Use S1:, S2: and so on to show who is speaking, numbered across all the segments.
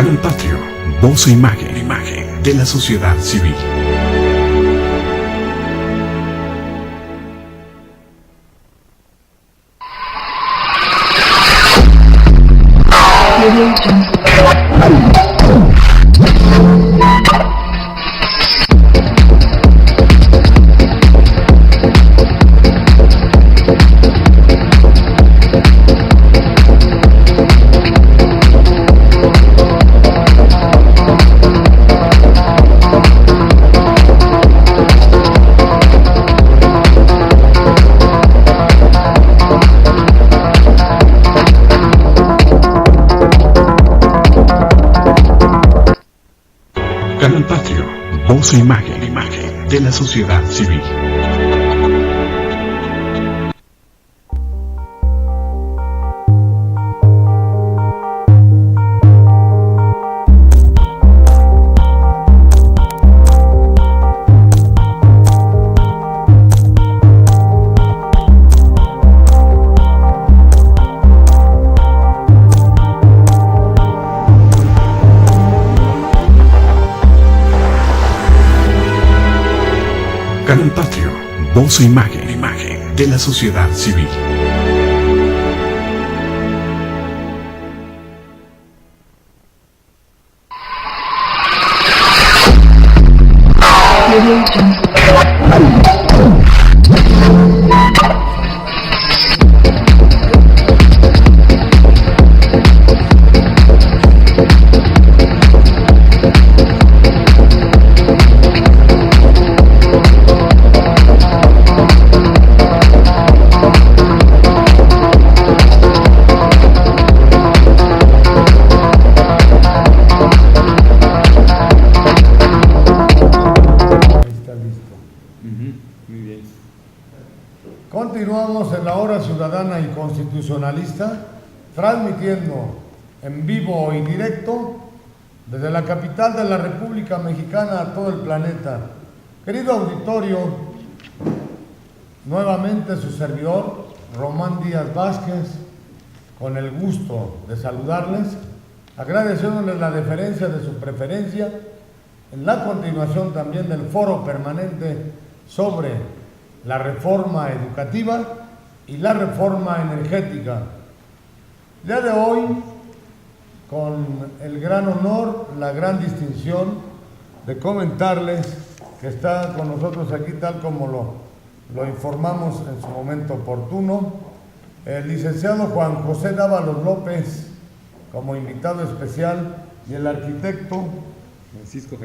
S1: Canal Patrio, voz e imagen de la sociedad civil. Canal Patrio, voz e imagen de la sociedad civil. Canal Patrio, voz e imagen de la sociedad civil.
S2: Continuamos en la hora ciudadana y constitucionalista, transmitiendo en vivo y directo desde la capital de la República Mexicana a todo el planeta. Querido auditorio, nuevamente su servidor, Román Díaz Vázquez, con el gusto de saludarles, agradeciéndoles la deferencia de su preferencia en la continuación también del foro permanente sobre la reforma educativa y la reforma energética. El día de hoy, con el gran honor, la gran distinción de comentarles que está con nosotros aquí, tal como lo informamos en su momento oportuno, el licenciado Juan José Dávalos López como invitado especial y el arquitecto
S3: Francisco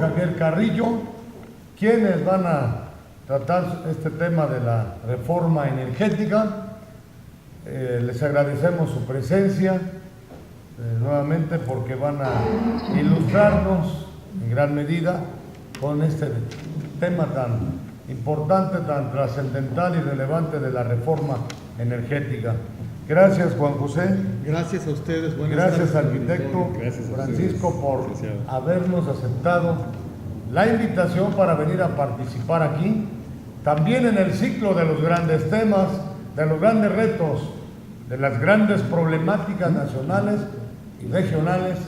S3: Javier Carrillo,
S2: quienes van a tratar este tema de la reforma energética. Les agradecemos su presencia nuevamente porque van a ilustrarnos en gran medida con este tema tan importante, tan trascendental y relevante de la reforma energética. Gracias, Juan José.
S3: Gracias a ustedes.
S2: Gracias, arquitecto.
S3: Gracias a
S2: Francisco,
S3: ustedes,
S2: por
S3: licenciado,
S2: habernos aceptado la invitación para venir a participar aquí, también en el ciclo de los grandes temas, de los grandes retos, de las grandes problemáticas nacionales y regionales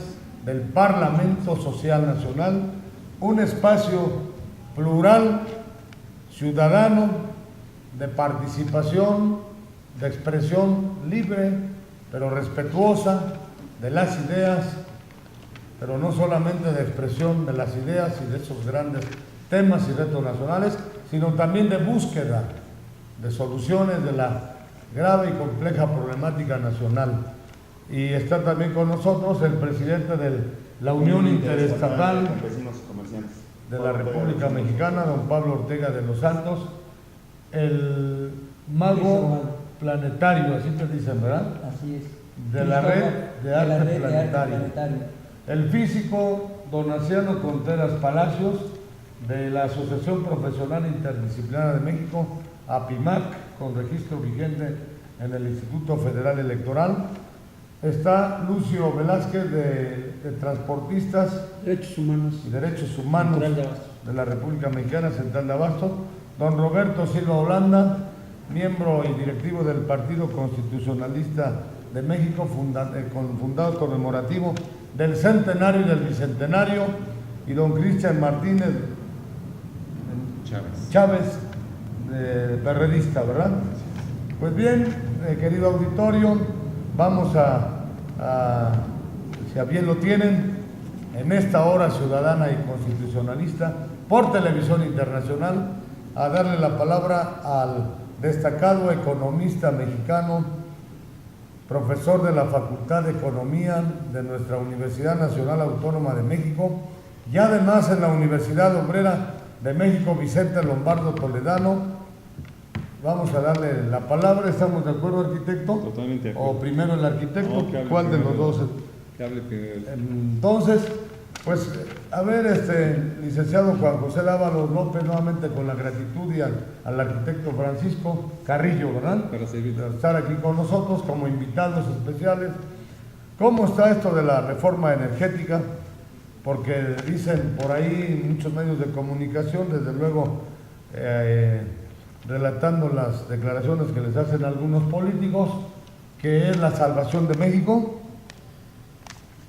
S2: del Parlamento Social Nacional, un espacio plural, ciudadano, de participación, de expresión libre, pero respetuosa de las ideas, pero no solamente de expresión de las ideas y de esos grandes temas y retos nacionales, sino también de búsqueda de soluciones de la grave y compleja problemática nacional. Y está también con nosotros el presidente de la Unión Interestatal de la República Mexicana, don Pablo Ortega de los Santos, el mago planetario, así te dicen, ¿verdad?
S4: Así es.
S2: De la red de arte planetario. El físico don Asiano Contreras Palacios, de la Asociación Profesional Interdisciplinaria de México, APIMAC, con registro vigente en el Instituto Federal Electoral. Está Lucio Velázquez, de Transportistas
S4: Derechos Humanos
S2: y Derechos Humanos de la República Mexicana, Central de Abasto. Don Roberto Silva Holanda, miembro y directivo del Partido Constitucionalista de México, fundado conmemorativo del centenario y del bicentenario, y don Cristian Martínez Chávez, perredista, ¿verdad? Pues bien, querido auditorio, vamos si a bien lo tienen, en esta hora ciudadana y constitucionalista, por Televisión Internacional, a darle la palabra al destacado economista mexicano, profesor de la Facultad de Economía de nuestra Universidad Nacional Autónoma de México y además en la Universidad Obrera de México, Vicente Lombardo Toledano. Vamos a darle la palabra. ¿Estamos de acuerdo, arquitecto?
S3: Totalmente de acuerdo.
S2: ¿O primero el arquitecto?
S3: No,
S2: ¿Cuál de los dos?
S3: Que hable primero.
S2: Entonces, pues, a ver, licenciado Juan José Dávalos López, nuevamente con la gratitud y al arquitecto Francisco Carrillo, ¿verdad?
S3: Para servir.
S2: Por estar aquí con nosotros como invitados especiales. ¿Cómo está esto de la reforma energética? Porque dicen por ahí muchos medios de comunicación, desde luego relatando las declaraciones que les hacen algunos políticos, que es la salvación de México.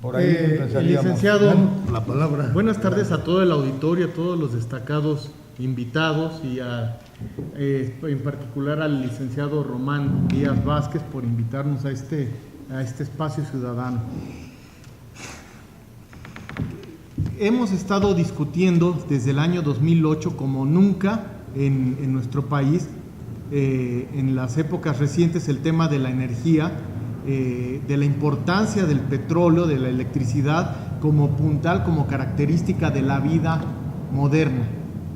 S2: Por ahí empezaríamos.
S4: Licenciado,
S2: la palabra.
S4: Buenas tardes a todo el auditorio, a todos los destacados invitados y en particular al licenciado Román Díaz Vázquez por invitarnos a este espacio ciudadano. Hemos estado discutiendo desde el año 2008 como nunca en nuestro país, en las épocas recientes, el tema de la energía, de la importancia del petróleo, de la electricidad como puntal, como característica de la vida moderna.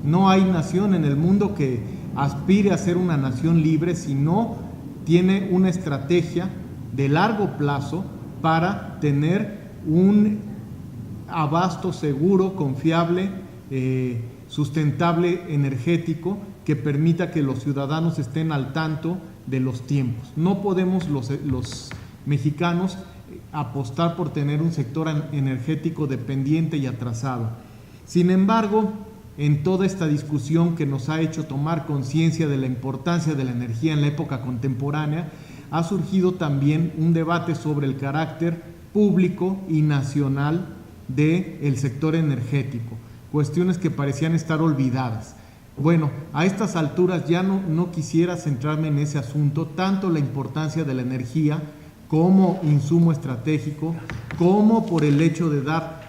S4: No hay nación en el mundo que aspire a ser una nación libre si no tiene una estrategia de largo plazo para tener un abasto seguro, confiable, sustentable, energético, que permita que los ciudadanos estén al tanto de los tiempos. No podemos los mexicanos apostar por tener un sector energético dependiente y atrasado. Sin embargo, en toda esta discusión que nos ha hecho tomar conciencia de la importancia de la energía en la época contemporánea, ha surgido también un debate sobre el carácter público y nacional del sector energético, cuestiones que parecían estar olvidadas. Bueno, a estas alturas ya no quisiera centrarme en ese asunto, tanto la importancia de la energía como insumo estratégico, como por el hecho de dar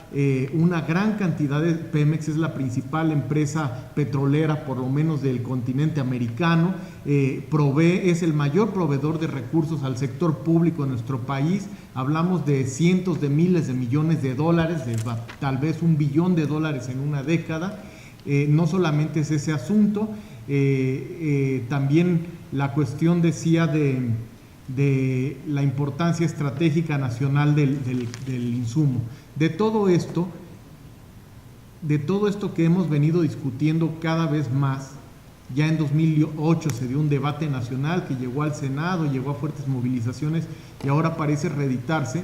S4: una gran cantidad de... Pemex es la principal empresa petrolera, por lo menos del continente americano, es el mayor proveedor de recursos al sector público en nuestro país. Hablamos de cientos de miles de millones de dólares, de tal vez $1 billón en una década. No solamente es ese asunto, también la cuestión decía de la importancia estratégica nacional del insumo. De todo esto que hemos venido discutiendo cada vez más, ya en 2008 se dio un debate nacional que llegó al Senado, llegó a fuertes movilizaciones y ahora parece reeditarse.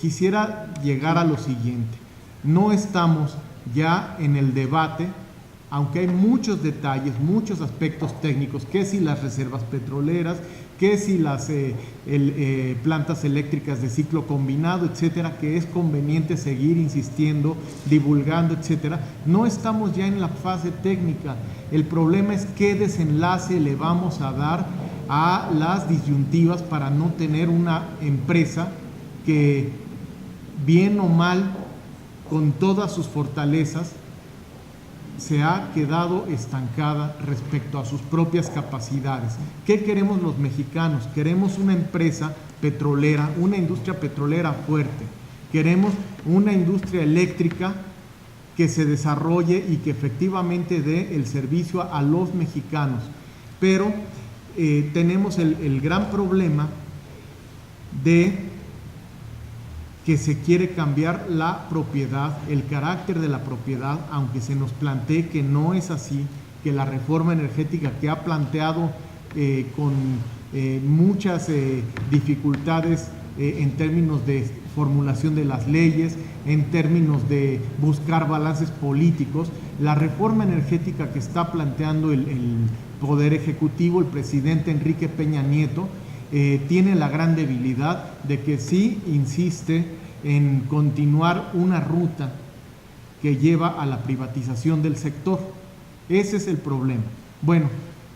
S4: Quisiera llegar a lo siguiente: no estamos ya en el debate, aunque hay muchos detalles, muchos aspectos técnicos, que si las reservas petroleras, que si las plantas eléctricas de ciclo combinado, etcétera, que es conveniente seguir insistiendo, divulgando, etcétera. No estamos ya en la fase técnica. El problema es qué desenlace le vamos a dar a las disyuntivas para no tener una empresa que, bien o mal, con todas sus fortalezas, se ha quedado estancada respecto a sus propias capacidades. ¿Qué queremos los mexicanos? Queremos una empresa petrolera, una industria petrolera fuerte. Queremos una industria eléctrica que se desarrolle y que efectivamente dé el servicio a los mexicanos. Pero tenemos el gran problema de que se quiere cambiar la propiedad, el carácter de la propiedad, aunque se nos plantee que no es así, que la reforma energética que ha planteado con muchas dificultades en términos de formulación de las leyes, en términos de buscar balances políticos, la reforma energética que está planteando el Poder Ejecutivo, el presidente Enrique Peña Nieto, tiene la gran debilidad de que sí insiste en continuar una ruta que lleva a la privatización del sector. Ese es el problema. Bueno,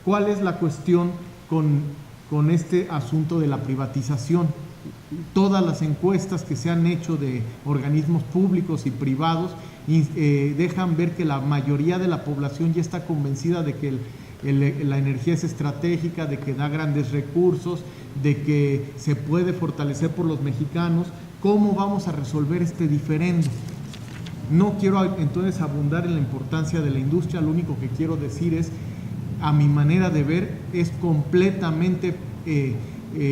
S4: ¿cuál es la cuestión con este asunto de la privatización? Todas las encuestas que se han hecho de organismos públicos y privados dejan ver que la mayoría de la población ya está convencida de que la energía es estratégica, de que da grandes recursos, de que se puede fortalecer por los mexicanos. ¿Cómo vamos a resolver este diferendo? No quiero entonces abundar en la importancia de la industria, lo único que quiero decir es, a mi manera de ver, es completamente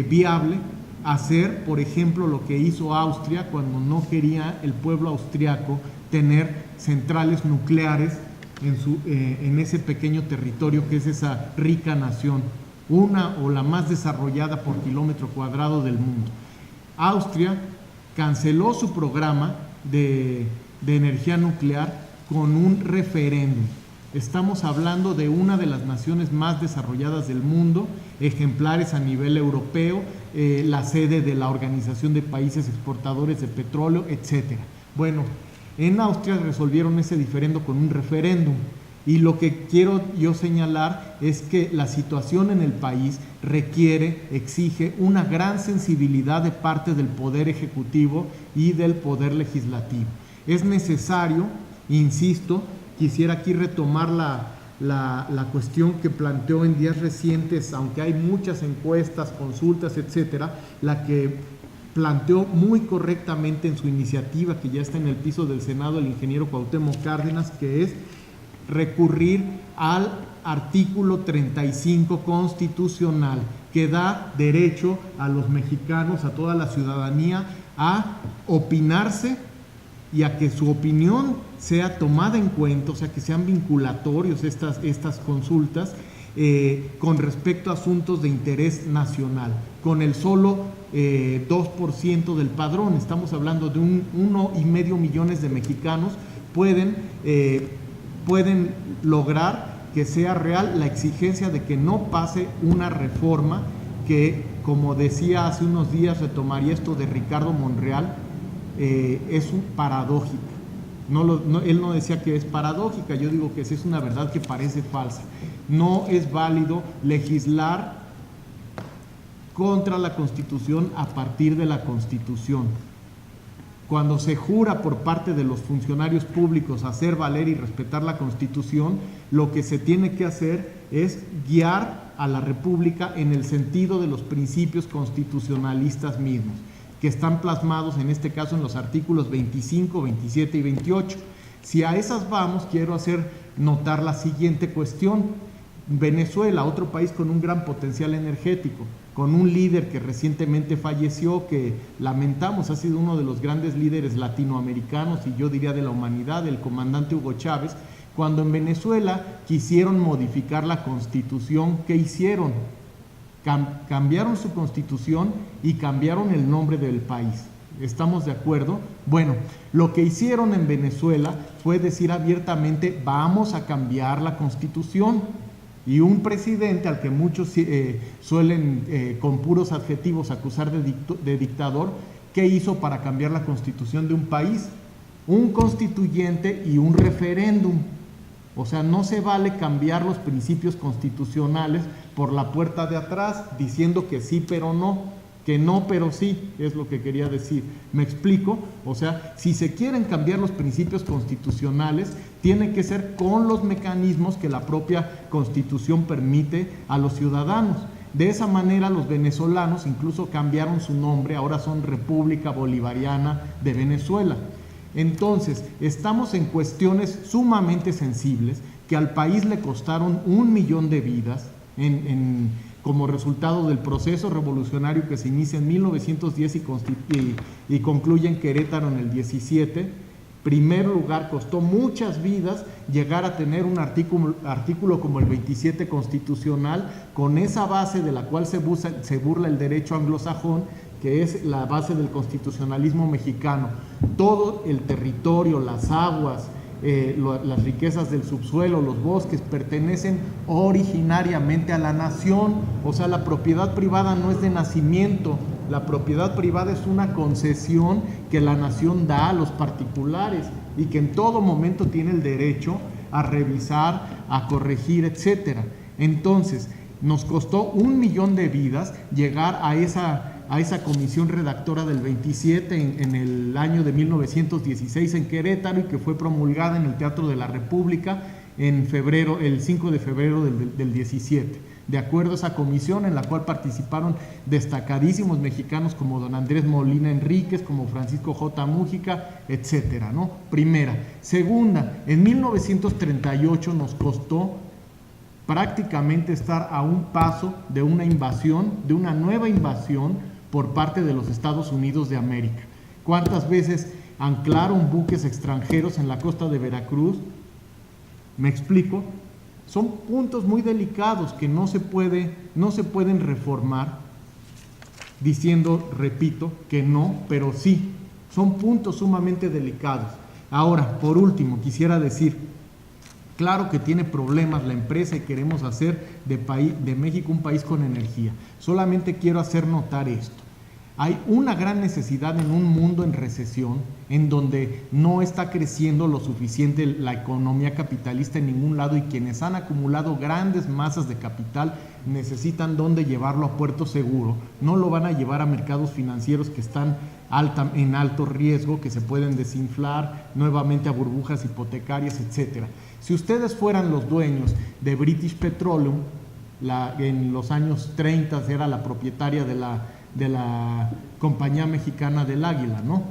S4: viable hacer, por ejemplo, lo que hizo Austria cuando no quería el pueblo austriaco tener centrales nucleares en ese pequeño territorio que es esa rica nación, una o la más desarrollada por kilómetro cuadrado del mundo. Austria canceló su programa de energía nuclear con un referéndum. Estamos hablando de una de las naciones más desarrolladas del mundo, ejemplares a nivel europeo, la sede de la Organización de Países Exportadores de Petróleo, etc. Bueno, en Austria resolvieron ese diferendo con un referéndum. Y lo que quiero yo señalar es que la situación en el país exige una gran sensibilidad de parte del Poder Ejecutivo y del Poder Legislativo. Es necesario, insisto, quisiera aquí retomar la cuestión que planteó en días recientes, aunque hay muchas encuestas, consultas, etcétera, la que planteó muy correctamente en su iniciativa, que ya está en el piso del Senado, el ingeniero Cuauhtémoc Cárdenas, que es recurrir al artículo 35 constitucional, que da derecho a los mexicanos, a toda la ciudadanía, a opinarse y a que su opinión sea tomada en cuenta, o sea, que sean vinculatorios estas consultas con respecto a asuntos de interés nacional, con el solo 2% del padrón. Estamos hablando de 1,5 millones de mexicanos pueden lograr que sea real la exigencia de que no pase una reforma que, como decía hace unos días, retomaría esto de Ricardo Monreal, es paradójica. Él no decía que es paradójica, yo digo que es una verdad que parece falsa. No es válido legislar contra la Constitución a partir de la Constitución. Cuando se jura por parte de los funcionarios públicos hacer valer y respetar la Constitución, lo que se tiene que hacer es guiar a la República en el sentido de los principios constitucionalistas mismos, que están plasmados en este caso en los artículos 25, 27 y 28. Si a esas vamos, quiero hacer notar la siguiente cuestión. Venezuela, otro país con un gran potencial energético, con un líder que recientemente falleció, que lamentamos, ha sido uno de los grandes líderes latinoamericanos y yo diría de la humanidad, el comandante Hugo Chávez. Cuando en Venezuela quisieron modificar la Constitución, ¿qué hicieron? Cambiaron su Constitución y cambiaron el nombre del país. ¿Estamos de acuerdo? Bueno, lo que hicieron en Venezuela fue decir abiertamente, vamos a cambiar la Constitución. Y un presidente al que muchos suelen con puros adjetivos acusar de dictador, ¿qué hizo para cambiar la Constitución de un país? Un constituyente y un referéndum. O sea, no se vale cambiar los principios constitucionales por la puerta de atrás, diciendo que sí pero no, que no pero sí, es lo que quería decir. ¿Me explico? O sea, si se quieren cambiar los principios constitucionales, tiene que ser con los mecanismos que la propia Constitución permite a los ciudadanos. De esa manera los venezolanos incluso cambiaron su nombre, ahora son República Bolivariana de Venezuela. Entonces, estamos en cuestiones sumamente sensibles que al país le costaron 1 millón de vidas como resultado del proceso revolucionario que se inicia en 1910 y concluye en Querétaro en el 17. Primer lugar, costó muchas vidas llegar a tener un artículo como el 27 constitucional, con esa base de la cual se burla el derecho anglosajón, que es la base del constitucionalismo mexicano. Todo el territorio, las aguas, las riquezas del subsuelo, los bosques, pertenecen originariamente a la nación. O sea, la propiedad privada no es de nacimiento, la propiedad privada es una concesión que la nación da a los particulares y que en todo momento tiene el derecho a revisar, a corregir, etcétera. Entonces, nos costó 1 millón de vidas llegar a esa comisión redactora del 27 en el año de 1916 en Querétaro, y que fue promulgada en el Teatro de la República en febrero, el 5 de febrero del 17. De acuerdo a esa comisión, en la cual participaron destacadísimos mexicanos como don Andrés Molina Enríquez, como Francisco J. Mújica, etcétera, ¿no? Primera. Segunda, en 1938 nos costó prácticamente estar a un paso de una invasión, de una nueva invasión por parte de los Estados Unidos de América. ¿Cuántas veces anclaron buques extranjeros en la costa de Veracruz? ¿Me explico? Son puntos muy delicados que no se pueden reformar diciendo, repito, que no, pero sí. Son puntos sumamente delicados. Ahora, por último, quisiera decir, claro que tiene problemas la empresa y queremos hacer de México un país con energía. Solamente quiero hacer notar esto. Hay una gran necesidad en un mundo en recesión, en donde no está creciendo lo suficiente la economía capitalista en ningún lado, y quienes han acumulado grandes masas de capital necesitan dónde llevarlo a puerto seguro. No lo van a llevar a mercados financieros que están en alto riesgo, que se pueden desinflar, nuevamente a burbujas hipotecarias, etcétera. Si ustedes fueran los dueños de British Petroleum, en los años 30 era la propietaria de la Compañía Mexicana del Águila, ¿no?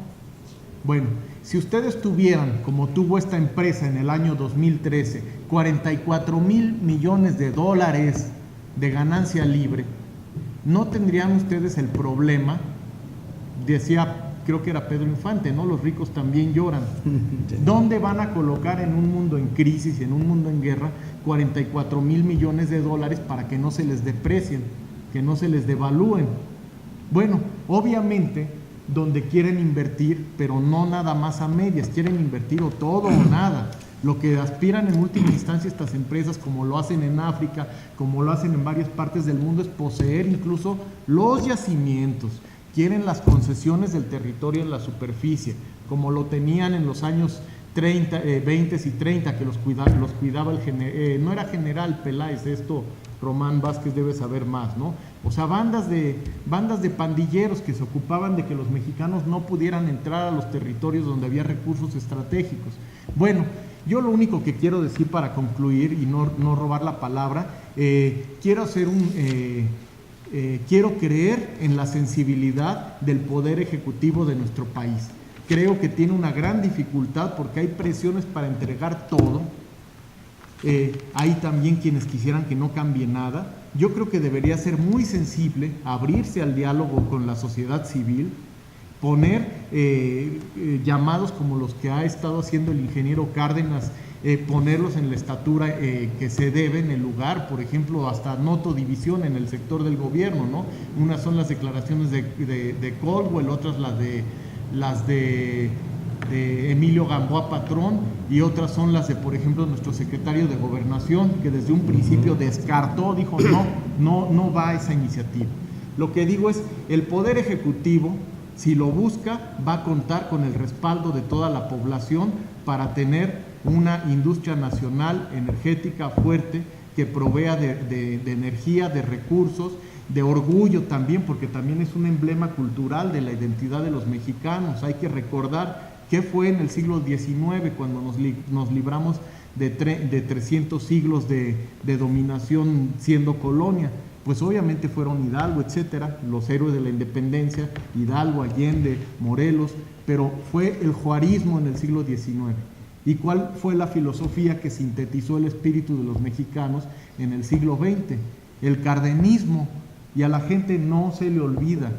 S4: Bueno, si ustedes tuvieran, como tuvo esta empresa en el año 2013, 44,000 millones de dólares de ganancia libre, no tendrían ustedes el problema, decía, creo que era Pedro Infante, ¿no? Los ricos también lloran. ¿Dónde van a colocar en un mundo en crisis, en un mundo en guerra, 44,000 millones de dólares para que no se les deprecien, que no se les devalúen? Bueno, obviamente, donde quieren invertir, pero no nada más a medias, quieren invertir o todo o nada. Lo que aspiran en última instancia estas empresas, como lo hacen en África, como lo hacen en varias partes del mundo, es poseer incluso los yacimientos. Quieren las concesiones del territorio en la superficie, como lo tenían en los años 20 y 30, que los cuidaba no era general Peláez, esto Román Vázquez debe saber más, ¿no? O sea, bandas de pandilleros que se ocupaban de que los mexicanos no pudieran entrar a los territorios donde había recursos estratégicos. Bueno, yo lo único que quiero decir para concluir y no robar la palabra, quiero creer en la sensibilidad del Poder Ejecutivo de nuestro país. Creo que tiene una gran dificultad porque hay presiones para entregar todo. Hay también quienes quisieran que no cambie nada. Yo creo que debería ser muy sensible, abrirse al diálogo con la sociedad civil, poner llamados como los que ha estado haciendo el ingeniero Cárdenas, ponerlos en la estatura que se debe en el lugar. Por ejemplo, hasta noto división en el sector del gobierno, ¿no? Unas son las declaraciones de Caldwell, otras las de Emilio Gamboa Patrón, y otras son las de, por ejemplo, nuestro secretario de Gobernación, que desde un principio descartó, dijo no va a esa iniciativa. Lo que digo es, el Poder Ejecutivo, si lo busca, va a contar con el respaldo de toda la población para tener una industria nacional energética fuerte que provea de energía, de recursos, de orgullo también, porque también es un emblema cultural de la identidad de los mexicanos. Hay que recordar qué fue en el siglo XIX cuando nos libramos de 300 siglos de dominación siendo colonia. Pues obviamente fueron Hidalgo, etcétera, los héroes de la independencia, Hidalgo, Allende, Morelos, pero fue el juarismo en el siglo XIX. ¿Y cuál fue la filosofía que sintetizó el espíritu de los mexicanos en el siglo XX? El cardenismo. Y a la gente no se le olvida.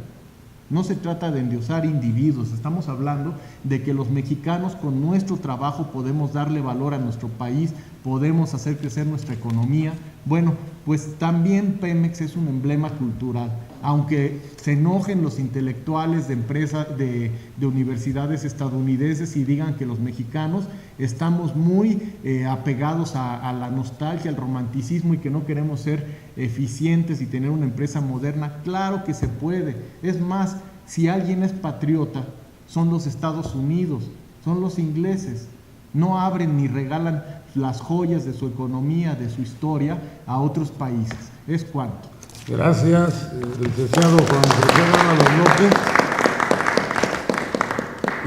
S4: No se trata de endiosar individuos, estamos hablando de que los mexicanos con nuestro trabajo podemos darle valor a nuestro país, podemos hacer crecer nuestra economía. Bueno, pues también Pemex es un emblema cultural. aunque se enojen los intelectuales de empresas, de universidades estadounidenses y digan que los mexicanos estamos muy apegados a la nostalgia, al romanticismo y que no queremos ser eficientes y tener una empresa moderna. Claro que se puede. Es más, si alguien es patriota, son los Estados Unidos, son los ingleses. No abren ni regalan las joyas de su economía, de su historia a otros países. Es cuanto.
S2: Gracias, licenciado Juan José Dávalos López,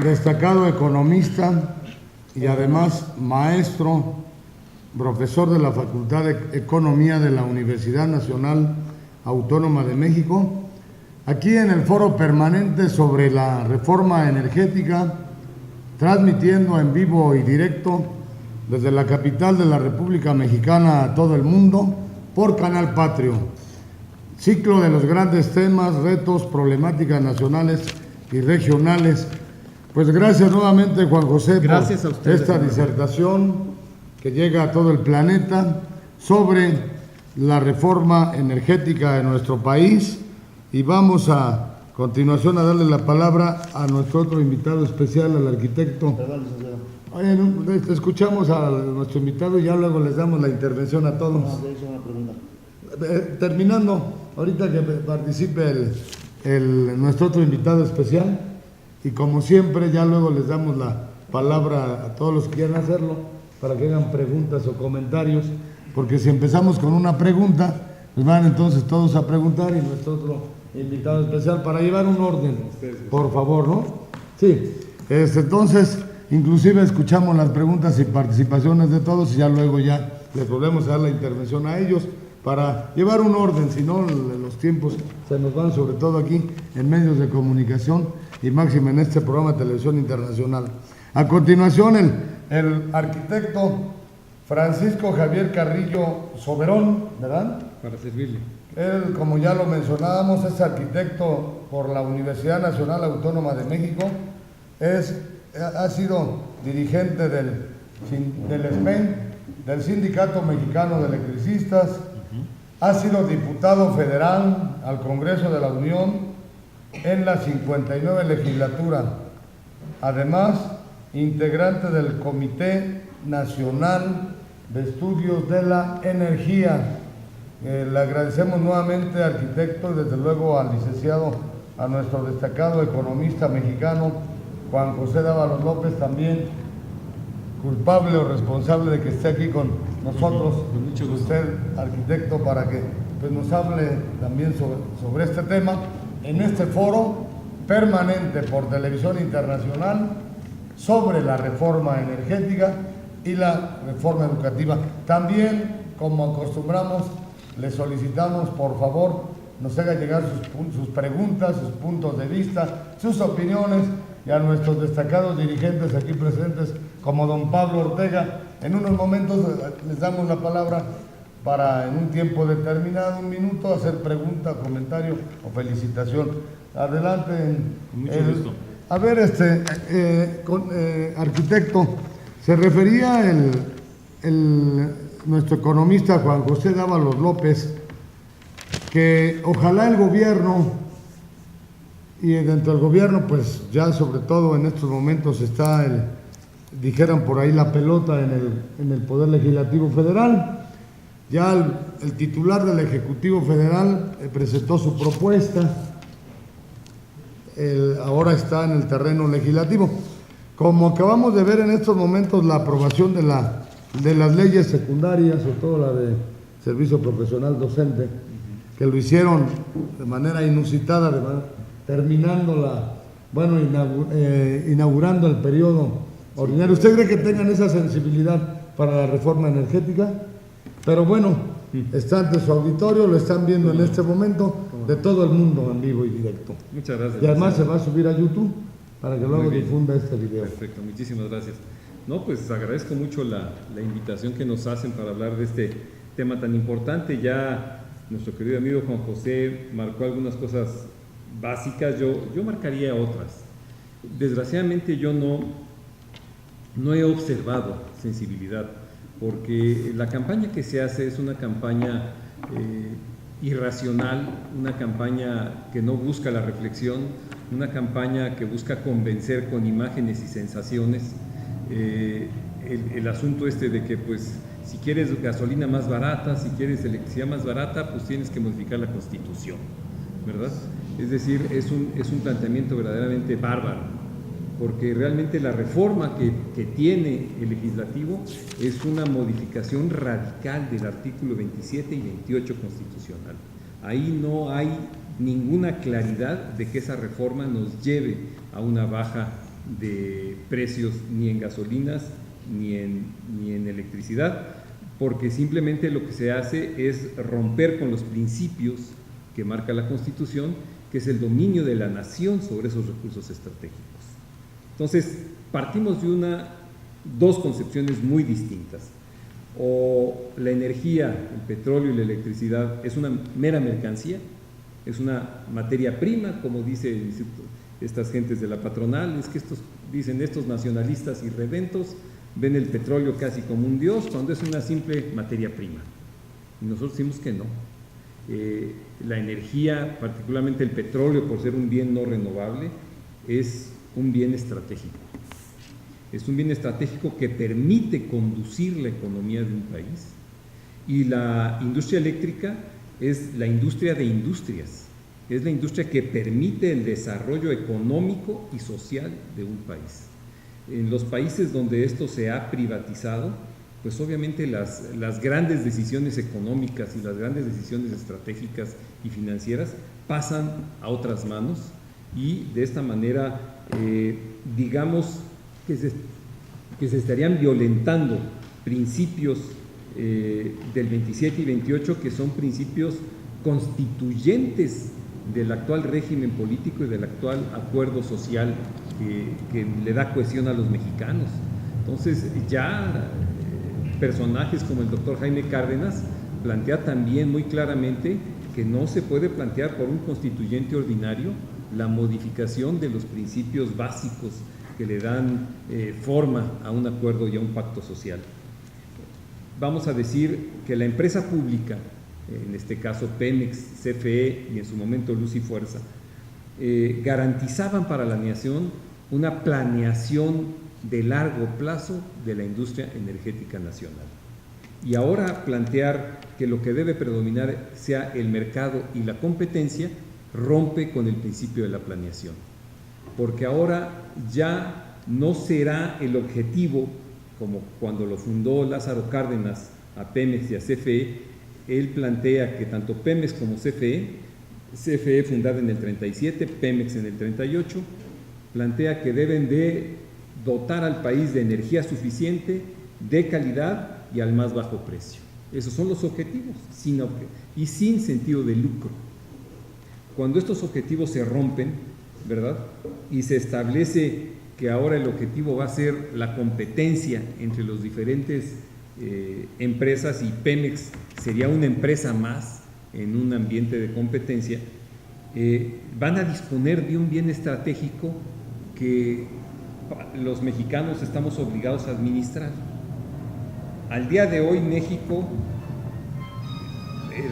S2: destacado economista y además maestro, profesor de la Facultad de Economía de la Universidad Nacional Autónoma de México, aquí en el foro permanente sobre la reforma energética, transmitiendo en vivo y directo desde la capital de la República Mexicana a todo el mundo por Canal Patrio. Ciclo de los grandes temas, retos, problemáticas nacionales y regionales. Pues gracias nuevamente, Juan José,
S4: gracias
S2: por
S4: a ustedes,
S2: esta disertación que llega a todo el planeta sobre la reforma energética de nuestro país. Y vamos a continuación a darle la palabra a nuestro otro invitado especial, al arquitecto.
S5: Perdón, licenciado.
S2: Oye, escuchamos a nuestro invitado y ya luego les damos la intervención a todos.
S5: No, de hecho, una pregunta.
S2: Terminando, ahorita que participe nuestro otro invitado especial, y como siempre ya luego les damos la palabra a todos los que quieran hacerlo para que hagan preguntas o comentarios, porque si empezamos con una pregunta, pues van entonces todos a preguntar y nuestro otro invitado especial para llevar un orden, por favor, ¿no? Sí, entonces inclusive escuchamos las preguntas y participaciones de todos y ya luego ya les volvemos a dar la intervención a ellos para llevar un orden, si no los tiempos se nos van, sobre todo aquí en medios de comunicación y máxima en este programa de televisión internacional. A continuación el arquitecto Francisco Javier Carrillo Soberón, ¿verdad?
S3: Para servirle.
S2: Él, como ya lo mencionábamos, es arquitecto por la Universidad Nacional Autónoma de México, ha sido dirigente del SMEN, del Sindicato Mexicano de Electricistas, ha sido diputado federal al Congreso de la Unión en la 59 legislatura, además integrante del Comité Nacional de Estudios de la Energía. Le agradecemos nuevamente, arquitecto, y desde luego al licenciado, a nuestro destacado economista mexicano, Juan José Dávalos López, también culpable o responsable de que esté aquí con nosotros, usted, arquitecto, para que pues, nos hable también sobre este tema en este foro permanente por televisión internacional sobre la reforma energética y la reforma educativa. También, como acostumbramos, le solicitamos, por favor, nos haga llegar sus preguntas, sus puntos de vista, sus opiniones, y a nuestros destacados dirigentes aquí presentes, como don Pablo Ortega. En unos momentos les damos la palabra para, en un tiempo determinado, un minuto, hacer pregunta, comentario o felicitación. Adelante.
S3: Con mucho gusto.
S2: A ver, arquitecto, se refería nuestro economista Juan José Dávalos López que ojalá el gobierno, y dentro del gobierno pues ya sobre todo en estos momentos está dijeran por ahí la pelota en el Poder Legislativo Federal, ya el titular del Ejecutivo Federal presentó su propuesta, ahora está en el terreno legislativo. Como acabamos de ver en estos momentos la aprobación de las leyes secundarias, sobre todo la de servicio profesional docente, que lo hicieron de manera inusitada, terminando inaugurando el periodo ordinario. ¿Usted cree que tengan esa sensibilidad para la reforma energética? Pero bueno, está ante su auditorio, lo están viendo en este momento de todo el mundo en vivo y directo.
S3: Muchas gracias.
S2: Y además se va a subir a YouTube para que luego difunda este video.
S3: Perfecto, muchísimas gracias. No, pues agradezco mucho la invitación que nos hacen para hablar de este tema tan importante. Ya nuestro querido amigo Juan José marcó algunas cosas básicas, yo marcaría otras. Desgraciadamente yo no he observado sensibilidad, porque la campaña que se hace es una campaña irracional, una campaña que no busca la reflexión, una campaña que busca convencer con imágenes y sensaciones. El asunto de que pues si quieres gasolina más barata, si quieres electricidad más barata, pues tienes que modificar la Constitución, ¿verdad? Es decir, es un planteamiento verdaderamente bárbaro, porque realmente la reforma que tiene el legislativo es una modificación radical del artículo 27 y 28 constitucional. Ahí no hay ninguna claridad de que esa reforma nos lleve a una baja de precios ni en gasolinas ni en electricidad, porque simplemente lo que se hace es romper con los principios que marca la Constitución, que es el dominio de la nación sobre esos recursos estratégicos. Entonces, partimos de dos concepciones muy distintas. O la energía, el petróleo y la electricidad es una mera mercancía, es una materia prima, como dicen estas gentes de la patronal, es que estos nacionalistas irredentos ven el petróleo casi como un dios, cuando es una simple materia prima. Y nosotros decimos que no. La energía, particularmente el petróleo, por ser un bien no renovable, es un bien estratégico. Es un bien estratégico que permite conducir la economía de un país. Y la industria eléctrica es la industria de industrias, es la industria que permite el desarrollo económico y social de un país. En los países donde esto se ha privatizado, pues obviamente las grandes decisiones económicas y las grandes decisiones estratégicas y financieras pasan a otras manos, y de esta manera digamos que se estarían violentando principios del 27 y 28, que son principios constituyentes del actual régimen político y del actual acuerdo social que le da cohesión a los mexicanos. Entonces ya personajes como el doctor Jaime Cárdenas plantea también muy claramente que no se puede plantear por un constituyente ordinario la modificación de los principios básicos que le dan forma a un acuerdo y a un pacto social. Vamos a decir que la empresa pública, en este caso Pemex, CFE y en su momento Luz y Fuerza, garantizaban para la nación una planeación de largo plazo de la industria energética nacional. Y ahora plantear que lo que debe predominar sea el mercado y la competencia rompe con el principio de la planeación, porque ahora ya no será el objetivo, como cuando lo fundó Lázaro Cárdenas a Pemex y a CFE. Él plantea que tanto Pemex como CFE fundada en el 37, Pemex en el 38, plantea que deben de dotar al país de energía suficiente, de calidad y al más bajo precio. Esos son los objetivos, y sin sentido de lucro. Cuando estos objetivos se rompen, ¿verdad?, y se establece que ahora el objetivo va a ser la competencia entre los diferentes empresas, y Pemex sería una empresa más en un ambiente de competencia, van a disponer de un bien estratégico que los mexicanos estamos obligados a administrar. Al día de hoy México,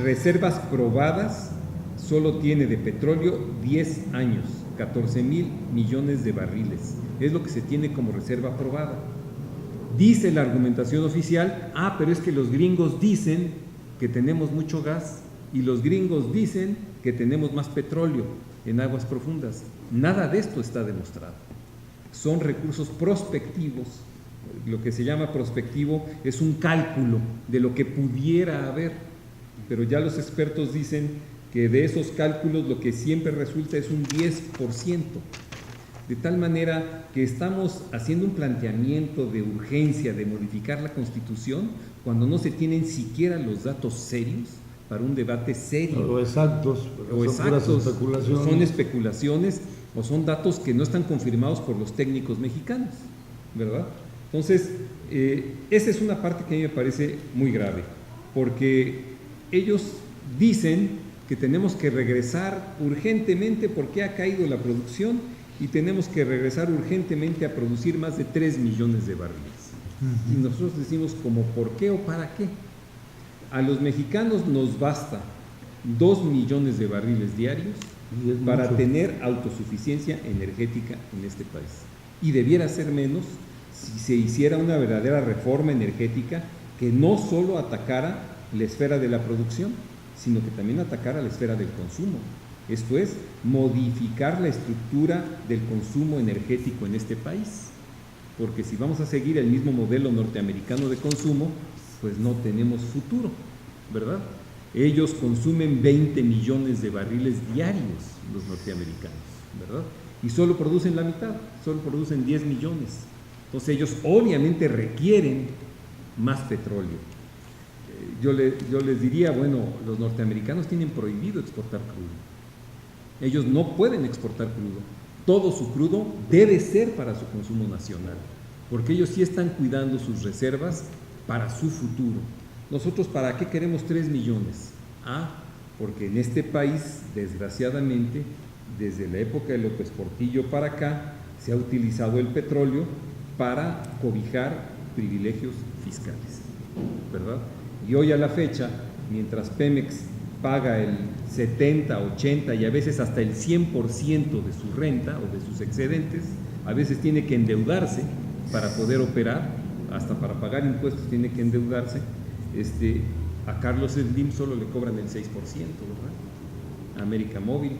S3: reservas probadas, solo tiene de petróleo 10 años, 14,000 millones de barriles. Es lo que se tiene como reserva probada. Dice la argumentación oficial, pero es que los gringos dicen que tenemos mucho gas, y los gringos dicen que tenemos más petróleo en aguas profundas. Nada de esto está demostrado. Son recursos prospectivos. Lo que se llama prospectivo es un cálculo de lo que pudiera haber, pero ya los expertos dicen que de esos cálculos lo que siempre resulta es un 10%, de tal manera que estamos haciendo un planteamiento de urgencia de modificar la Constitución cuando no se tienen siquiera los datos serios para un debate serio.
S2: O exactos,
S3: son especulaciones, o son datos que no están confirmados por los técnicos mexicanos, ¿verdad? Entonces, esa es una parte que a mí me parece muy grave, porque ellos dicen que tenemos que regresar urgentemente porque ha caído la producción, y tenemos que regresar urgentemente a producir más de 3 millones de barriles. Y nosotros decimos, ¿como por qué o para qué? A los mexicanos nos basta 2 millones de barriles diarios para tener autosuficiencia energética en este país. Y debiera ser menos si se hiciera una verdadera reforma energética que no solo atacara la esfera de la producción, sino que también atacara la esfera del consumo. Esto es, modificar la estructura del consumo energético en este país. Porque si vamos a seguir el mismo modelo norteamericano de consumo, pues no tenemos futuro, ¿verdad? Ellos consumen 20 millones de barriles diarios, los norteamericanos, ¿verdad? Y solo producen la mitad, solo producen 10 millones. Entonces ellos obviamente requieren más petróleo. Yo les diría, bueno, los norteamericanos tienen prohibido exportar crudo. Ellos no pueden exportar crudo. Todo su crudo debe ser para su consumo nacional, porque ellos sí están cuidando sus reservas para su futuro. Nosotros, ¿para qué queremos 3 millones? Porque en este país, desgraciadamente, desde la época de López Portillo para acá, se ha utilizado el petróleo para cobijar privilegios fiscales, ¿verdad? Y hoy a la fecha, mientras Pemex paga el 70, 80 y a veces hasta el 100% de su renta o de sus excedentes, a veces tiene que endeudarse para poder operar, hasta para pagar impuestos tiene que endeudarse. A Carlos Slim solo le cobran el 6%, ¿verdad? A América Móvil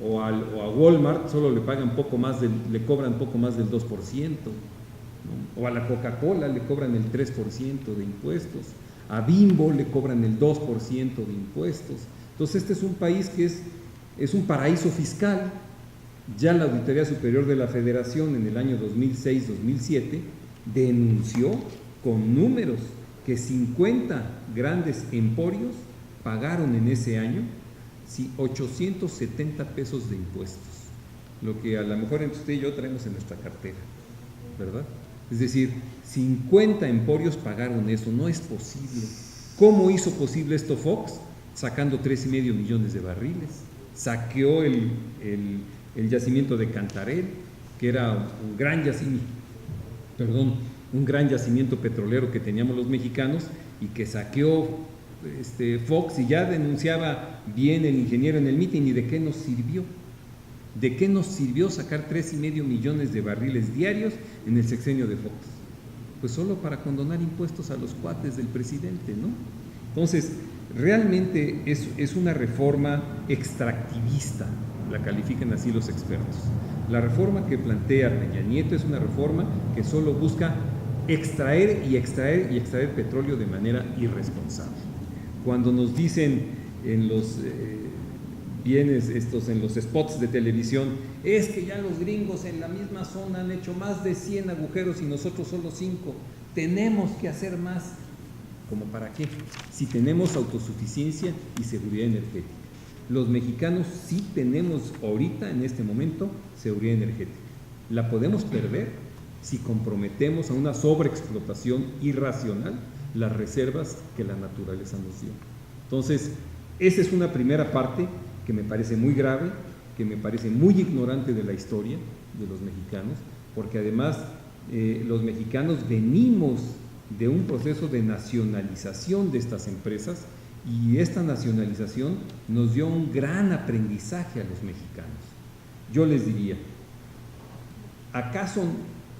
S3: o a Walmart solo le cobran poco más del 2%, ¿no? O a la Coca-Cola le cobran el 3% de impuestos, a Bimbo le cobran el 2% de impuestos. Entonces este es un país que es un paraíso fiscal. Ya la Auditoría Superior de la Federación en el año 2006-2007 denunció con números que 50 grandes emporios pagaron en ese año 870 pesos de impuestos, lo que a lo mejor entre usted y yo traemos en nuestra cartera, ¿verdad? Es decir, 50 emporios pagaron eso. No es posible. ¿Cómo hizo posible esto Fox? Sacando 3,5 millones de barriles. Saqueó el yacimiento de Cantarell, que era un gran yacimiento petrolero que teníamos los mexicanos, y que saqueó Fox, y ya denunciaba bien el ingeniero en el mitin. ¿Y de qué nos sirvió? ¿De qué nos sirvió sacar 3,5 millones de barriles diarios en el sexenio de Fox? Pues solo para condonar impuestos a los cuates del presidente, ¿no? Entonces, realmente es una reforma extractivista, la califican así los expertos. La reforma que plantea Peña Nieto es una reforma que solo busca extraer petróleo de manera irresponsable. Cuando nos dicen en los en los spots de televisión, es que ya los gringos en la misma zona han hecho más de 100 agujeros y nosotros solo 5, tenemos que hacer más. ¿Cómo para qué? Si tenemos autosuficiencia y seguridad energética. Los mexicanos sí tenemos ahorita, en este momento, seguridad energética. La podemos perder si comprometemos a una sobreexplotación irracional las reservas que la naturaleza nos dio. Entonces, esa es una primera parte que me parece muy grave, que me parece muy ignorante de la historia de los mexicanos, porque además los mexicanos venimos de un proceso de nacionalización de estas empresas, y esta nacionalización nos dio un gran aprendizaje a los mexicanos. Yo les diría, ¿acaso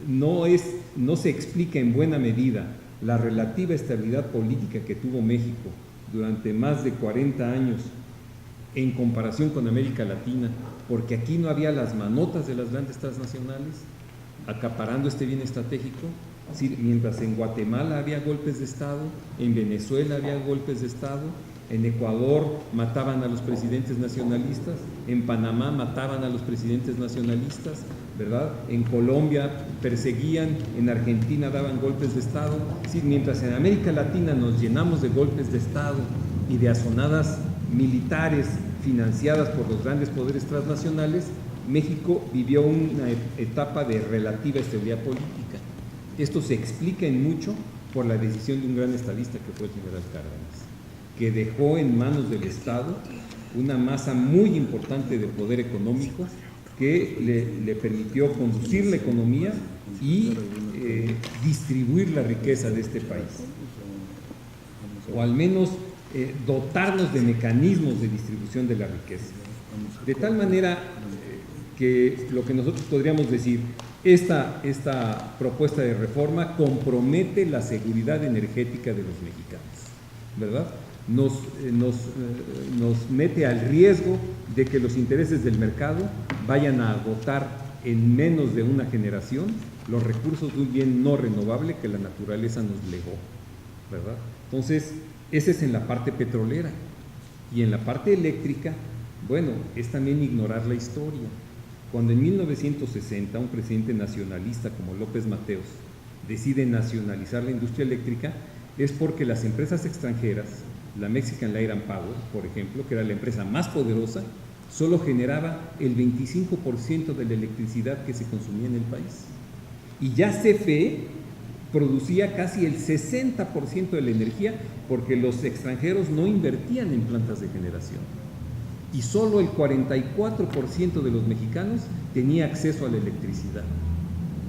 S3: no se explica en buena medida la relativa estabilidad política que tuvo México durante más de 40 años en comparación con América Latina? Porque aquí no había las manotas de las grandes transnacionales acaparando este bien estratégico. Sí, mientras en Guatemala había golpes de Estado, en Venezuela había golpes de Estado, en Ecuador mataban a los presidentes nacionalistas, en Panamá mataban a los presidentes nacionalistas, ¿verdad? En Colombia perseguían, en Argentina daban golpes de Estado. Sí, mientras en América Latina nos llenamos de golpes de Estado y de azonadas militares financiadas por los grandes poderes transnacionales, México vivió una etapa de relativa estabilidad política. Esto se explica en mucho por la decisión de un gran estadista que fue el general Cárdenas, que dejó en manos del Estado una masa muy importante de poder económico que le permitió conducir la economía y distribuir la riqueza de este país. O al menos dotarnos de mecanismos de distribución de la riqueza. De tal manera que lo que nosotros podríamos decir, esta propuesta de reforma compromete la seguridad energética de los mexicanos, ¿verdad? Nos mete al riesgo de que los intereses del mercado vayan a agotar en menos de una generación los recursos de un bien no renovable que la naturaleza nos legó, ¿verdad? Entonces, ese es en la parte petrolera. Y en la parte eléctrica, bueno, es también ignorar la historia. Cuando en 1960 un presidente nacionalista como López Mateos decide nacionalizar la industria eléctrica, es porque las empresas extranjeras, la Mexican Light and Power, por ejemplo, que era la empresa más poderosa, solo generaba el 25% de la electricidad que se consumía en el país. Y ya CFE producía casi el 60% de la energía porque los extranjeros no invertían en plantas de generación. Y solo el 44% de los mexicanos tenía acceso a la electricidad.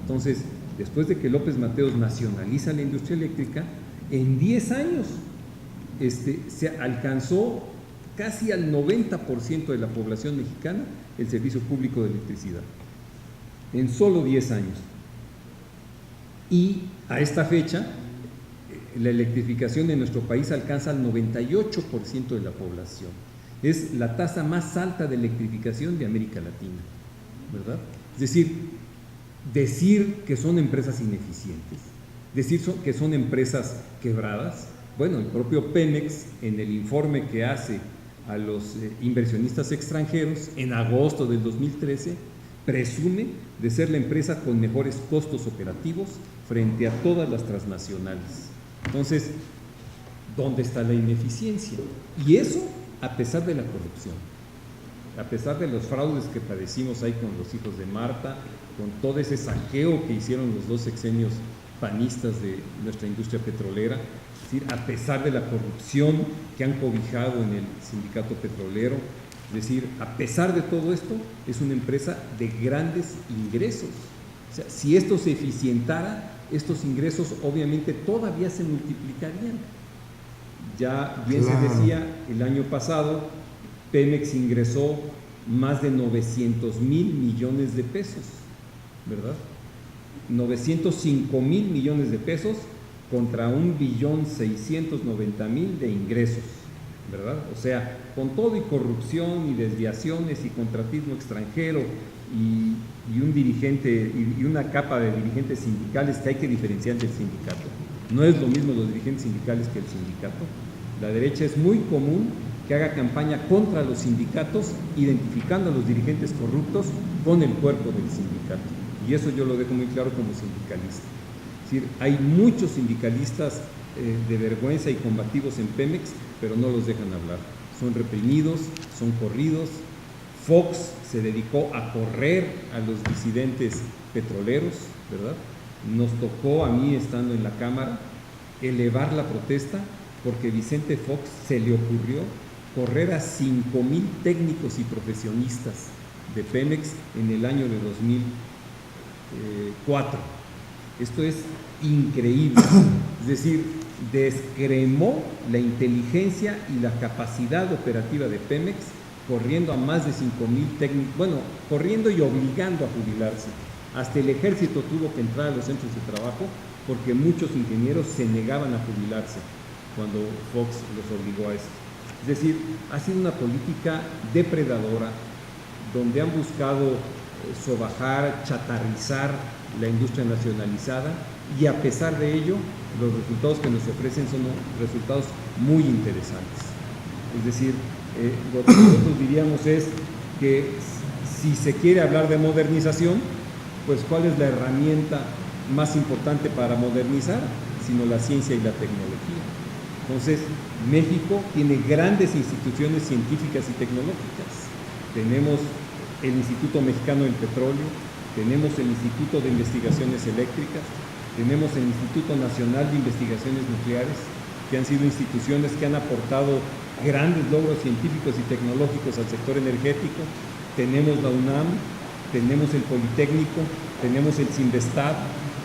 S3: Entonces, después de que López Mateos nacionaliza la industria eléctrica, en 10 años se alcanzó casi al 90% de la población mexicana el servicio público de electricidad. En solo 10 años. Y a esta fecha, la electrificación en nuestro país alcanza al 98% de la población. Es la tasa más alta de electrificación de América Latina, ¿verdad? Es decir que son empresas ineficientes, decir que son empresas quebradas. Bueno, el propio Pemex, en el informe que hace a los inversionistas extranjeros en agosto del 2013, presume de ser la empresa con mejores costos operativos frente a todas las transnacionales. Entonces, ¿dónde está la ineficiencia? Y eso a pesar de la corrupción, a pesar de los fraudes que padecimos ahí con los hijos de Marta, con todo ese saqueo que hicieron los 2 sexenios panistas de nuestra industria petrolera, es decir, a pesar de la corrupción que han cobijado en el sindicato petrolero, es decir, a pesar de todo esto, es una empresa de grandes ingresos. O sea, si esto se eficientara, estos ingresos obviamente todavía se multiplicarían. Ya bien se decía, el año pasado Pemex ingresó más de 900,000 millones de pesos, ¿verdad? 905,000 millones de pesos contra 1,690,000 de ingresos, ¿verdad? O sea, con todo y corrupción y desviaciones y contratismo extranjero y un dirigente y una capa de dirigentes sindicales que hay que diferenciar del sindicato. No es lo mismo los dirigentes sindicales que el sindicato. La derecha es muy común que haga campaña contra los sindicatos, identificando a los dirigentes corruptos con el cuerpo del sindicato. Y eso yo lo dejo muy claro como sindicalista. Es decir, hay muchos sindicalistas de vergüenza y combativos en Pemex, pero no los dejan hablar. Son reprimidos, son corridos. Fox se dedicó a correr a los disidentes petroleros, ¿verdad? Nos tocó a mí, estando en la Cámara, elevar la protesta porque Vicente Fox se le ocurrió correr a 5,000 técnicos y profesionistas de Pemex en el año de 2004. Esto es increíble. Es decir, descremó la inteligencia y la capacidad operativa de Pemex corriendo a más de 5,000 técnicos, bueno, corriendo y obligando a jubilarse. Hasta el ejército tuvo que entrar a los centros de trabajo porque muchos ingenieros se negaban a jubilarse cuando Fox los obligó a esto. Es decir, ha sido una política depredadora donde han buscado sobajar, chatarrizar la industria nacionalizada y a pesar de ello, los resultados que nos ofrecen son resultados muy interesantes. Es decir, lo que nosotros diríamos es que si se quiere hablar de modernización, pues ¿cuál es la herramienta más importante para modernizar? Sino la ciencia y la tecnología. Entonces, México tiene grandes instituciones científicas y tecnológicas. Tenemos el Instituto Mexicano del Petróleo, tenemos el Instituto de Investigaciones Eléctricas, tenemos el Instituto Nacional de Investigaciones Nucleares, que han sido instituciones que han aportado grandes logros científicos y tecnológicos al sector energético. Tenemos la UNAM, tenemos el Politécnico, tenemos el CINVESTAB,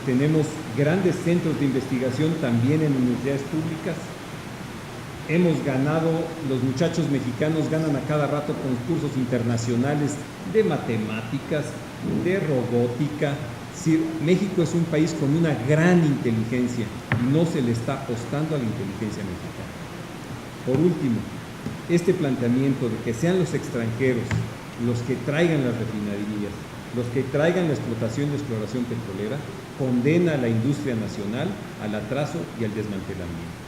S3: tenemos grandes centros de investigación también en universidades públicas. hemos ganado, los muchachos mexicanos ganan a cada rato concursos internacionales de matemáticas, de robótica. Es decir, México es un país con una gran inteligencia y no se le está apostando a la inteligencia mexicana. Por último, este planteamiento de que sean los extranjeros los que traigan las refinerías, los que traigan la explotación y exploración petrolera, condena a la industria nacional al atraso y al desmantelamiento.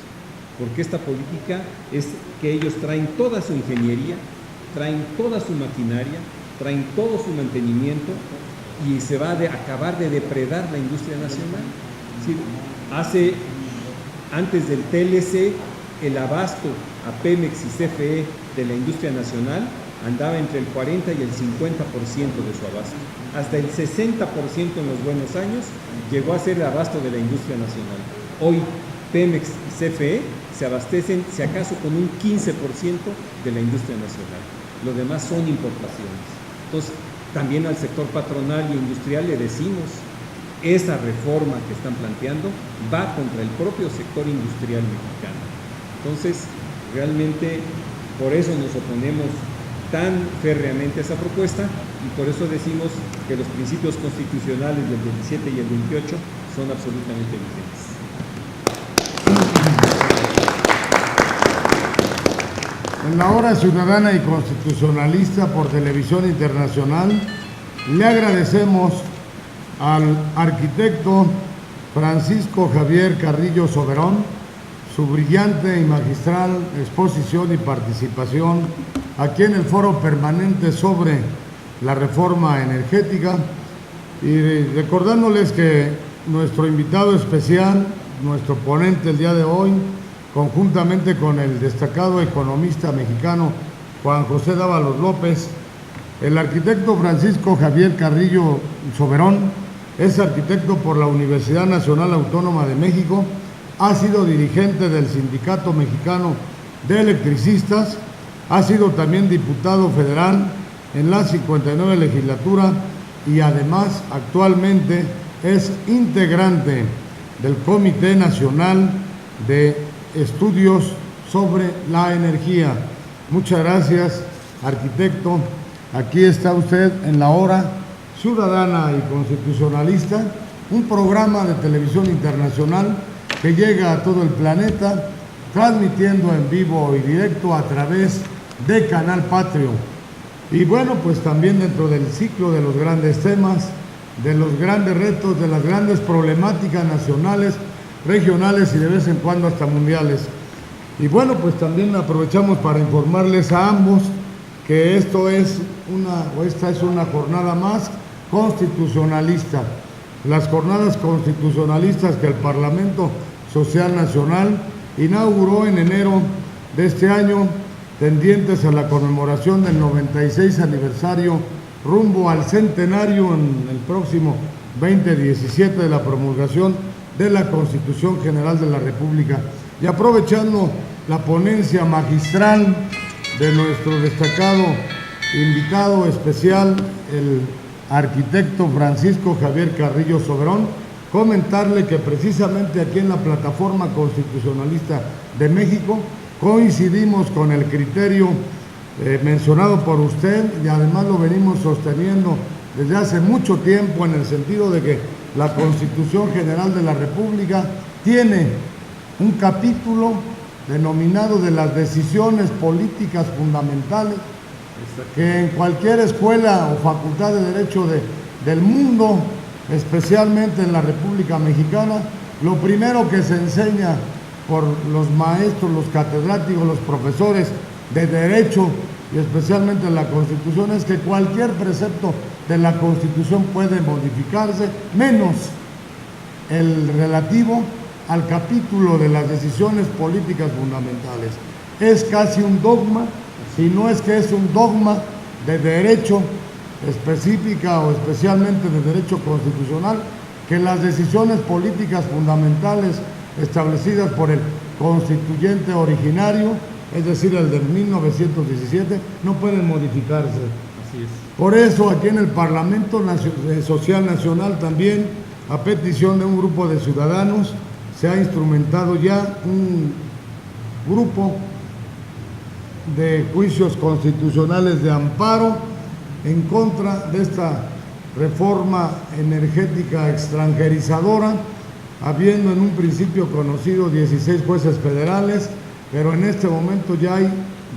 S3: Porque esta política es que ellos traen toda su ingeniería, traen toda su maquinaria, traen todo su mantenimiento y se va a acabar de depredar la industria nacional. Es decir, antes del TLC, el abasto a Pemex y CFE de la industria nacional andaba entre el 40 y el 50% de su abasto. Hasta el 60% en los buenos años llegó a ser el abasto de la industria nacional. Hoy Pemex y CFE se abastecen, si acaso, con un 15% de la industria nacional. Lo demás son importaciones. Entonces, también al sector patronal y industrial le decimos, esa reforma que están planteando va contra el propio sector industrial mexicano. Entonces, realmente, por eso nos oponemos tan férreamente a esa propuesta y por eso decimos que los principios constitucionales del 27 y el 28 son absolutamente vigentes.
S2: En la Hora Ciudadana y Constitucionalista por Televisión Internacional, le agradecemos al arquitecto Francisco Javier Carrillo Soberón su brillante y magistral exposición y participación aquí en el Foro Permanente sobre la Reforma Energética, y recordándoles que nuestro invitado especial, nuestro ponente el día de hoy, conjuntamente con el destacado economista mexicano Juan José Dávalos López, el arquitecto Francisco Javier Carrillo Soberón es arquitecto por la Universidad Nacional Autónoma de México, ha sido dirigente del Sindicato Mexicano de Electricistas, ha sido también diputado federal en la 59 legislatura y además actualmente es integrante del Comité Nacional de Estudios sobre la Energía. Muchas gracias, arquitecto. Aquí está usted en la Hora Ciudadana y Constitucionalista, un programa de televisión internacional que llega a todo el planeta, transmitiendo en vivo y directo a través de Canal Patrio. Y bueno, pues también dentro del ciclo de los grandes temas, de los grandes retos, de las grandes problemáticas nacionales, regionales y de vez en cuando hasta mundiales. Y bueno, pues también aprovechamos para informarles a ambos que esta es una jornada más constitucionalista. Las jornadas constitucionalistas que el Parlamento Social Nacional inauguró en enero de este año, tendientes a la conmemoración del 96 aniversario rumbo al centenario en el próximo 2017 de la promulgación de la Constitución General de la República. Y aprovechando la ponencia magistral de nuestro destacado invitado especial, el arquitecto Francisco Javier Carrillo Soberón, comentarle que precisamente aquí en la Plataforma Constitucionalista de México coincidimos con el criterio mencionado por usted y además lo venimos sosteniendo desde hace mucho tiempo, en el sentido de que la Constitución General de la República tiene un capítulo denominado de las decisiones políticas fundamentales, que en cualquier escuela o facultad de Derecho del mundo, especialmente en la República Mexicana, lo primero que se enseña por los maestros, los catedráticos, los profesores de Derecho y especialmente en la Constitución es que cualquier precepto de la Constitución puede modificarse, menos el relativo al capítulo de las decisiones políticas fundamentales. Es casi un dogma, si no es que es un dogma de derecho específica o especialmente de derecho constitucional, que las decisiones políticas fundamentales establecidas por el constituyente originario, es decir, el de 1917, no pueden modificarse.
S3: Así es.
S2: Por eso aquí en el Parlamento Social Nacional también, a petición de un grupo de ciudadanos, se ha instrumentado ya un grupo de juicios constitucionales de amparo en contra de esta reforma energética extranjerizadora, habiendo en un principio conocido 16 jueces federales, pero en este momento ya hay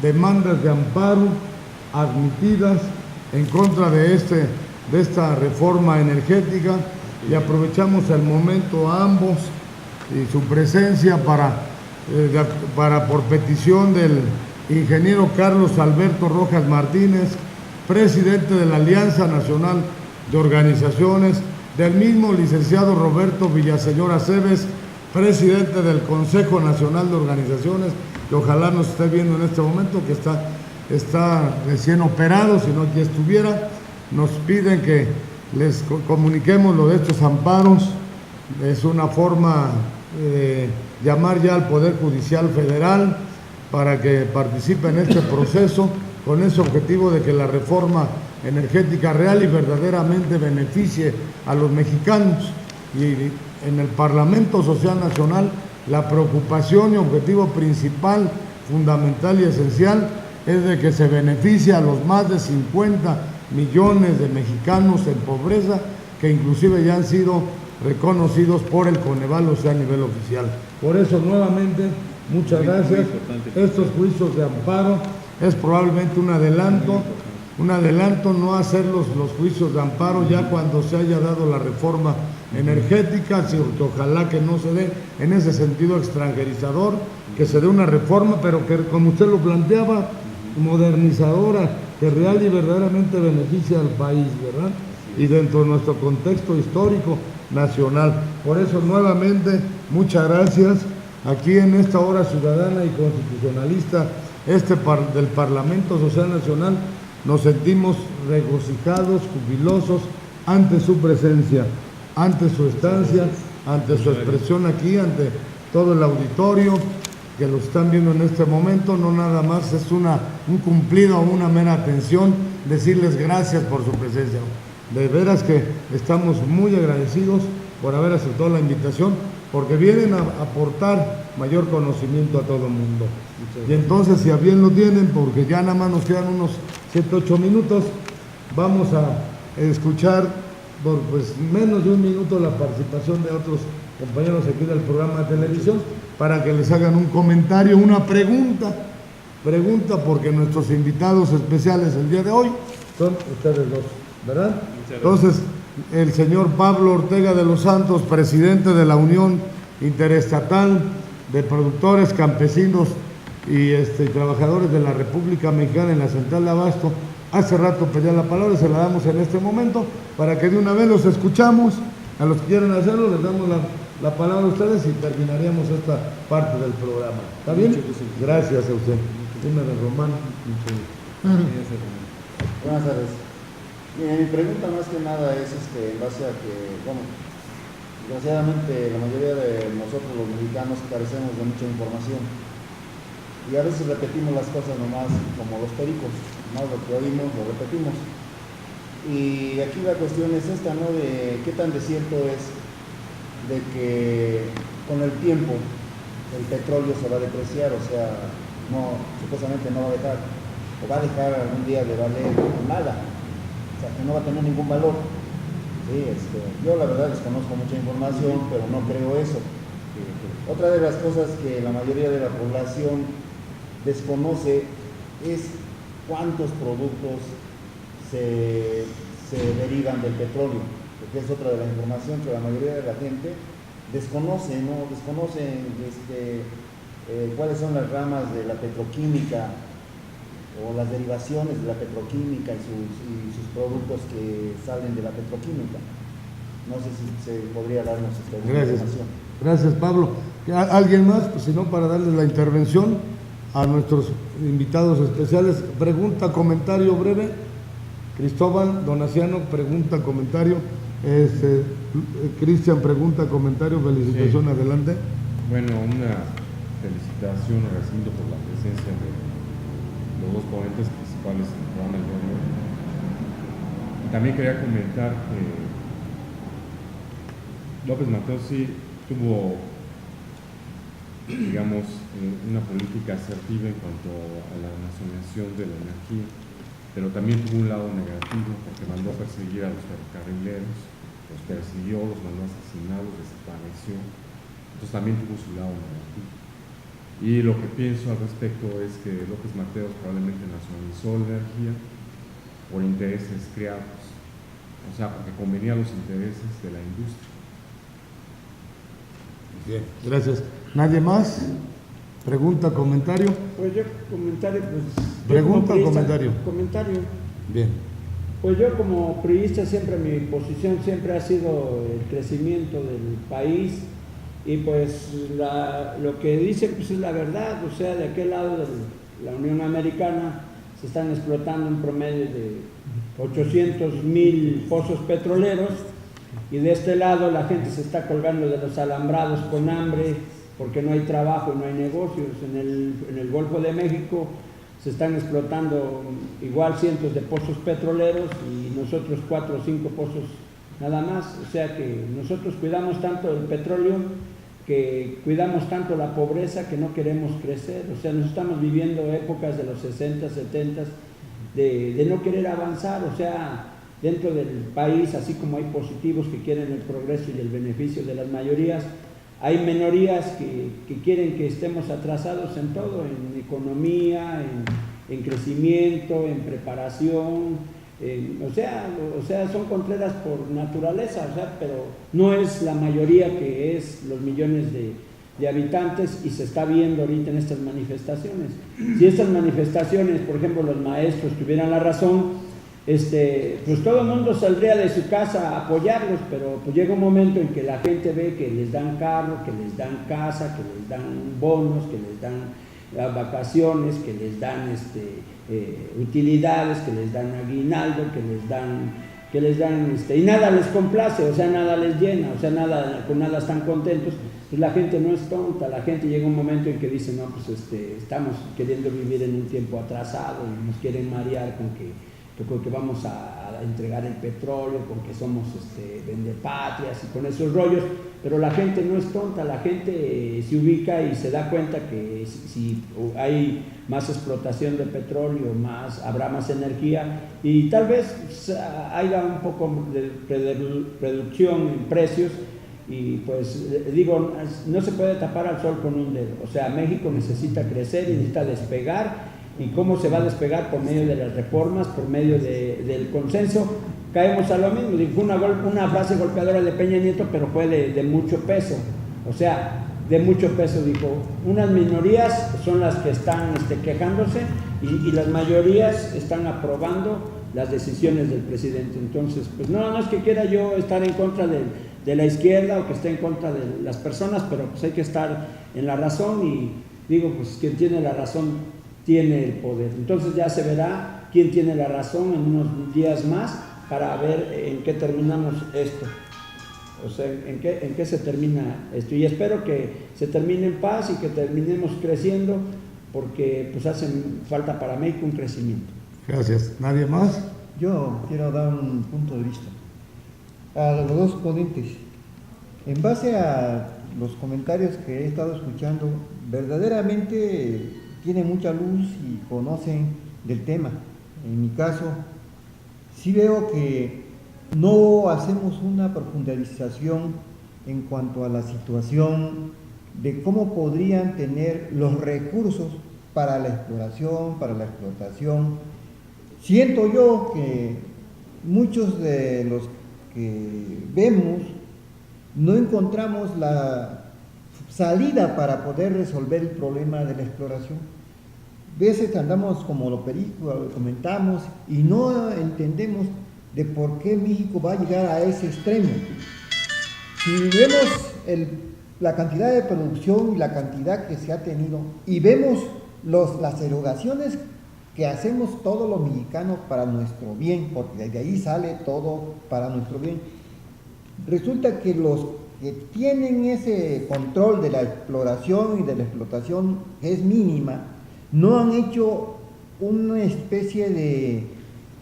S2: demandas de amparo admitidas en contra de esta reforma energética, y aprovechamos el momento a ambos y su presencia para por petición del ingeniero Carlos Alberto Rojas Martínez, presidente de la Alianza Nacional de Organizaciones, del mismo licenciado Roberto Villaseñor Aceves, presidente del Consejo Nacional de Organizaciones, que ojalá nos esté viendo en este momento, que está recién operado, si no aquí estuviera. Nos piden que les comuniquemos lo de estos amparos. Es una forma de llamar ya al Poder Judicial Federal para que participe en este proceso, con ese objetivo de que la reforma energética real y verdaderamente beneficie a los mexicanos. Y en el Parlamento Social Nacional, la preocupación y objetivo principal, fundamental y esencial, es de que se beneficie a los más de 50 millones de mexicanos en pobreza, que inclusive ya han sido reconocidos por el Coneval, o sea, a nivel oficial. Por eso, nuevamente, muchas gracias. Estos juicios de amparo es probablemente un adelanto, no hacer los juicios de amparo ya cuando se haya dado la reforma energética, que ojalá que no se dé en ese sentido extranjerizador, que se dé una reforma, pero que, como usted lo planteaba, modernizadora, que real y verdaderamente beneficia al país, ¿verdad? Y dentro de nuestro contexto histórico nacional. Por eso, nuevamente, muchas gracias. Aquí en esta hora ciudadana y constitucionalista del Parlamento Social Nacional, nos sentimos regocijados, jubilosos ante su presencia, ante su estancia, ante su expresión aquí, ante todo el auditorio que lo están viendo en este momento. No nada más es un cumplido o una mera atención, decirles gracias por su presencia. De veras que estamos muy agradecidos por haber aceptado la invitación, porque vienen a aportar mayor conocimiento a todo el mundo. Y entonces, si a bien lo tienen, porque ya nada más nos quedan unos 7-8 minutos, vamos a escuchar por menos de un minuto la participación de otros compañeros aquí del programa de televisión, para que les hagan un comentario, una pregunta, porque nuestros invitados especiales el día de hoy son ustedes dos, ¿verdad? Entonces, el señor Pablo Ortega de los Santos, presidente de la Unión Interestatal de Productores, Campesinos y trabajadores de la República Mexicana en la Central de Abasto, hace rato pedía la palabra y se la damos en este momento para que de una vez los escuchamos. A los que quieran hacerlo les damos la palabra a ustedes y terminaríamos esta parte del programa. ¿Está bien? Gracias a usted. Dímelo, Román.
S5: Buenas tardes. Mi pregunta más que nada es en base a que, bueno, desgraciadamente la mayoría de nosotros los mexicanos carecemos de mucha información y a veces repetimos las cosas nomás como los pericos, más lo que oímos lo repetimos. Y aquí la cuestión es esta, ¿no? De qué tan desierto es de que con el tiempo el petróleo se va a depreciar, o sea, no, supuestamente no va a dejar, o va a dejar algún día de valer nada, o sea, que no va a tener ningún valor. Sí, yo la verdad desconozco mucha información, pero no creo eso. Otra de las cosas que la mayoría de la población desconoce es cuántos productos se derivan del petróleo, porque es otra de la información que la mayoría de la gente desconoce, ¿no? Desconocen cuáles son las ramas de la petroquímica o las derivaciones de la petroquímica y sus productos que salen de la petroquímica. No sé si se podría darnos esta información.
S2: Gracias, Pablo. ¿Alguien más? Pues si no, para darles la intervención a nuestros invitados especiales. Pregunta, comentario breve. Cristóbal Donaciano, pregunta, comentario. Cristian, pregunta, comentario, felicitación, sí. Adelante.
S6: Bueno, una felicitación, agradeciendo por la presencia de los dos ponentes principales en el programa del día de hoy. También quería comentar que López Mateos sí tuvo, digamos, una política asertiva en cuanto a la distribución de la energía, pero también tuvo un lado negativo porque mandó a perseguir a los ferrocarrileros, los persiguió, los mandó a asesinar, los desapareció, entonces también tuvo su lado negativo. Y lo que pienso al respecto es que López Mateos probablemente nacionalizó la energía por intereses creados, o sea, porque convenía a los intereses de la industria.
S2: Bien, gracias. ¿Nadie más? ¿Pregunta, comentario?
S7: Pues yo, comentario, pues...
S2: ¿Pregunta o
S7: priista,
S2: comentario?
S7: Comentario.
S2: Bien.
S7: Pues yo como priista siempre, mi posición siempre ha sido el crecimiento del país y pues lo que dice pues es la verdad, o sea, de aquel lado de la Unión Americana se están explotando un promedio de 800,000 pozos petroleros y de este lado la gente se está colgando de los alambrados con hambre porque no hay trabajo y no hay negocios. En el Golfo de México se están explotando igual cientos de pozos petroleros y nosotros 4 o 5 pozos nada más, o sea que nosotros cuidamos tanto el petróleo que cuidamos tanto la pobreza que no queremos crecer, o sea, nos estamos viviendo épocas de los 60, 70 de no querer avanzar, o sea, dentro del país, así como hay positivos que quieren el progreso y el beneficio de las mayorías, hay minorías que quieren que estemos atrasados en todo, en economía, en crecimiento, en preparación, o sea, son contreras por naturaleza, o sea, pero no es la mayoría que es los millones de habitantes y se está viendo ahorita en estas manifestaciones. Si estas manifestaciones, por ejemplo, los maestros tuvieran la razón, pues todo el mundo saldría de su casa a apoyarlos, pero pues llega un momento en que la gente ve que les dan carro, que les dan casa, que les dan bonos, que les dan vacaciones, que les dan utilidades, que les dan aguinaldo, que les dan y nada les complace, o sea, nada les llena, o sea, con nada están contentos. Pues la gente no es tonta, la gente llega un momento en que dice, no, pues estamos queriendo vivir en un tiempo atrasado y nos quieren marear con que vamos a entregar el petróleo, con que somos vendepatrias y con esos rollos, pero la gente no es tonta, la gente se ubica y se da cuenta que si hay más explotación de petróleo, habrá más energía y tal vez haya un poco de reducción en precios y pues digo, no se puede tapar al sol con un dedo, o sea, México necesita crecer y necesita despegar. ¿Y cómo se va a despegar? Por medio de las reformas, por medio del consenso. Caemos a lo mismo. Fue una frase golpeadora de Peña Nieto, pero fue de mucho peso. O sea, de mucho peso, dijo. Unas minorías son las que están quejándose y las mayorías están aprobando las decisiones del presidente. Entonces, pues no es que quiera yo estar en contra de la izquierda o que esté en contra de las personas, pero pues hay que estar en la razón y digo, pues quien tiene la razón tiene el poder. Entonces ya se verá quién tiene la razón en unos días más para ver en qué terminamos esto. O sea, en qué se termina esto. Y espero que se termine en paz y que terminemos creciendo porque pues hacen falta para México un crecimiento.
S2: Gracias. ¿Nadie más?
S8: Yo quiero dar un punto de vista a los dos ponentes. En base a los comentarios que he estado escuchando, verdaderamente tienen mucha luz y conocen del tema. En mi caso, sí veo que no hacemos una profundización en cuanto a la situación de cómo podrían tener los recursos para la exploración, para la explotación. Siento yo que muchos de los que vemos no encontramos la salida para poder resolver el problema de la exploración. Veces andamos como lo perico, comentamos y no entendemos de por qué México va a llegar a ese extremo. Si vemos la cantidad de producción y la cantidad que se ha tenido y vemos las erogaciones que hacemos todos los mexicanos para nuestro bien, porque de ahí sale todo para nuestro bien, resulta que los que tienen ese control de la exploración y de la explotación que es mínima, no han hecho una especie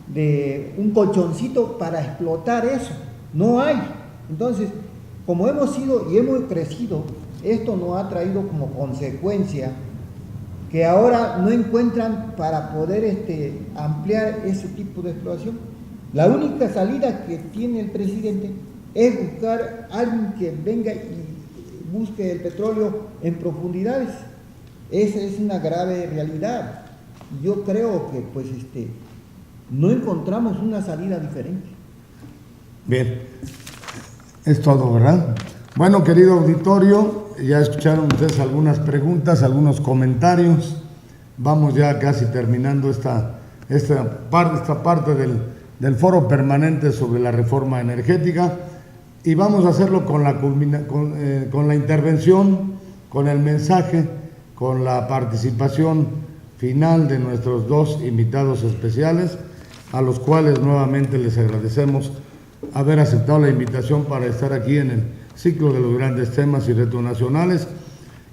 S8: de un colchoncito para explotar eso, no hay. Entonces, como hemos sido y hemos crecido, esto nos ha traído como consecuencia que ahora no encuentran para poder ampliar ese tipo de explotación. La única salida que tiene el presidente es buscar a alguien que venga y busque el petróleo en profundidades. Esa es una grave realidad. Yo creo que pues no encontramos una salida diferente.
S2: Bien, es todo, ¿verdad? Bueno, querido auditorio, ya escucharon ustedes algunas preguntas, algunos comentarios. Vamos ya casi terminando esta parte del foro permanente sobre la reforma energética, y vamos a hacerlo con la intervención, con el mensaje, con la participación final de nuestros dos invitados especiales, a los cuales nuevamente les agradecemos haber aceptado la invitación para estar aquí en el ciclo de los grandes temas y retos nacionales,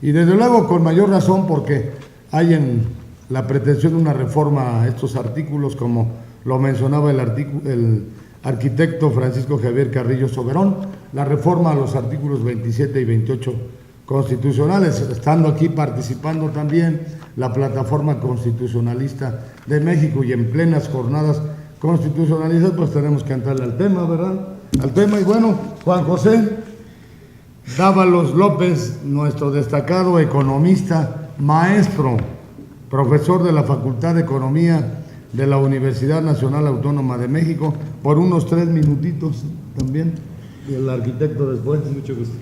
S2: y desde luego con mayor razón porque hay en la pretensión de una reforma a estos artículos, como lo mencionaba el arquitecto Francisco Javier Carrillo Soberón, la reforma a los artículos 27 y 28 constitucionales, estando aquí participando también la Plataforma Constitucionalista de México, y en plenas jornadas constitucionalistas pues tenemos que entrarle al tema, ¿verdad? Al tema. Y bueno, Juan José Dávalos López, nuestro destacado economista, maestro, profesor de la Facultad de Economía de la Universidad Nacional Autónoma de México, por unos 3 minutitos también, y el arquitecto después. Mucho gusto.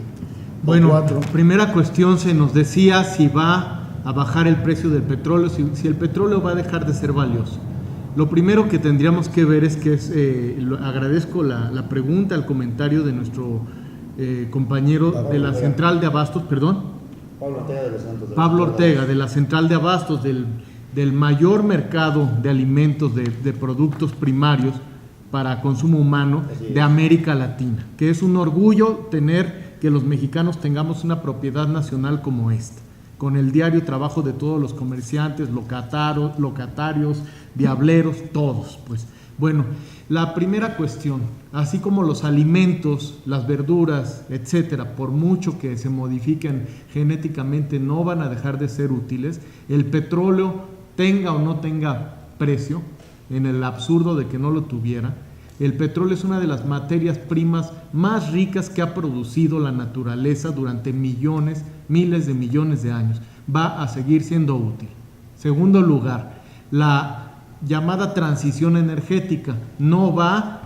S4: Bueno, primera cuestión, se nos decía si va a bajar el precio del petróleo, si el petróleo va a dejar de ser valioso. Lo primero que tendríamos que ver es que agradezco la pregunta, el comentario de nuestro compañero de la Central de Abastos, Pablo Ortega, de la Central de Abastos, del mayor mercado de alimentos, de productos primarios para consumo humano de América Latina, que es un orgullo tener que los mexicanos tengamos una propiedad nacional como esta, con el diario trabajo de todos los comerciantes, locatarios, diableros, todos. Pues bueno, la primera cuestión, así como los alimentos, las verduras, etcétera, por mucho que se modifiquen genéticamente, no van a dejar de ser útiles. El petróleo, tenga o no tenga precio, en el absurdo de que no lo tuviera, el petróleo es una de las materias primas más ricas que ha producido la naturaleza durante miles de millones de años. Va a seguir siendo útil. Segundo lugar, la llamada transición energética. No va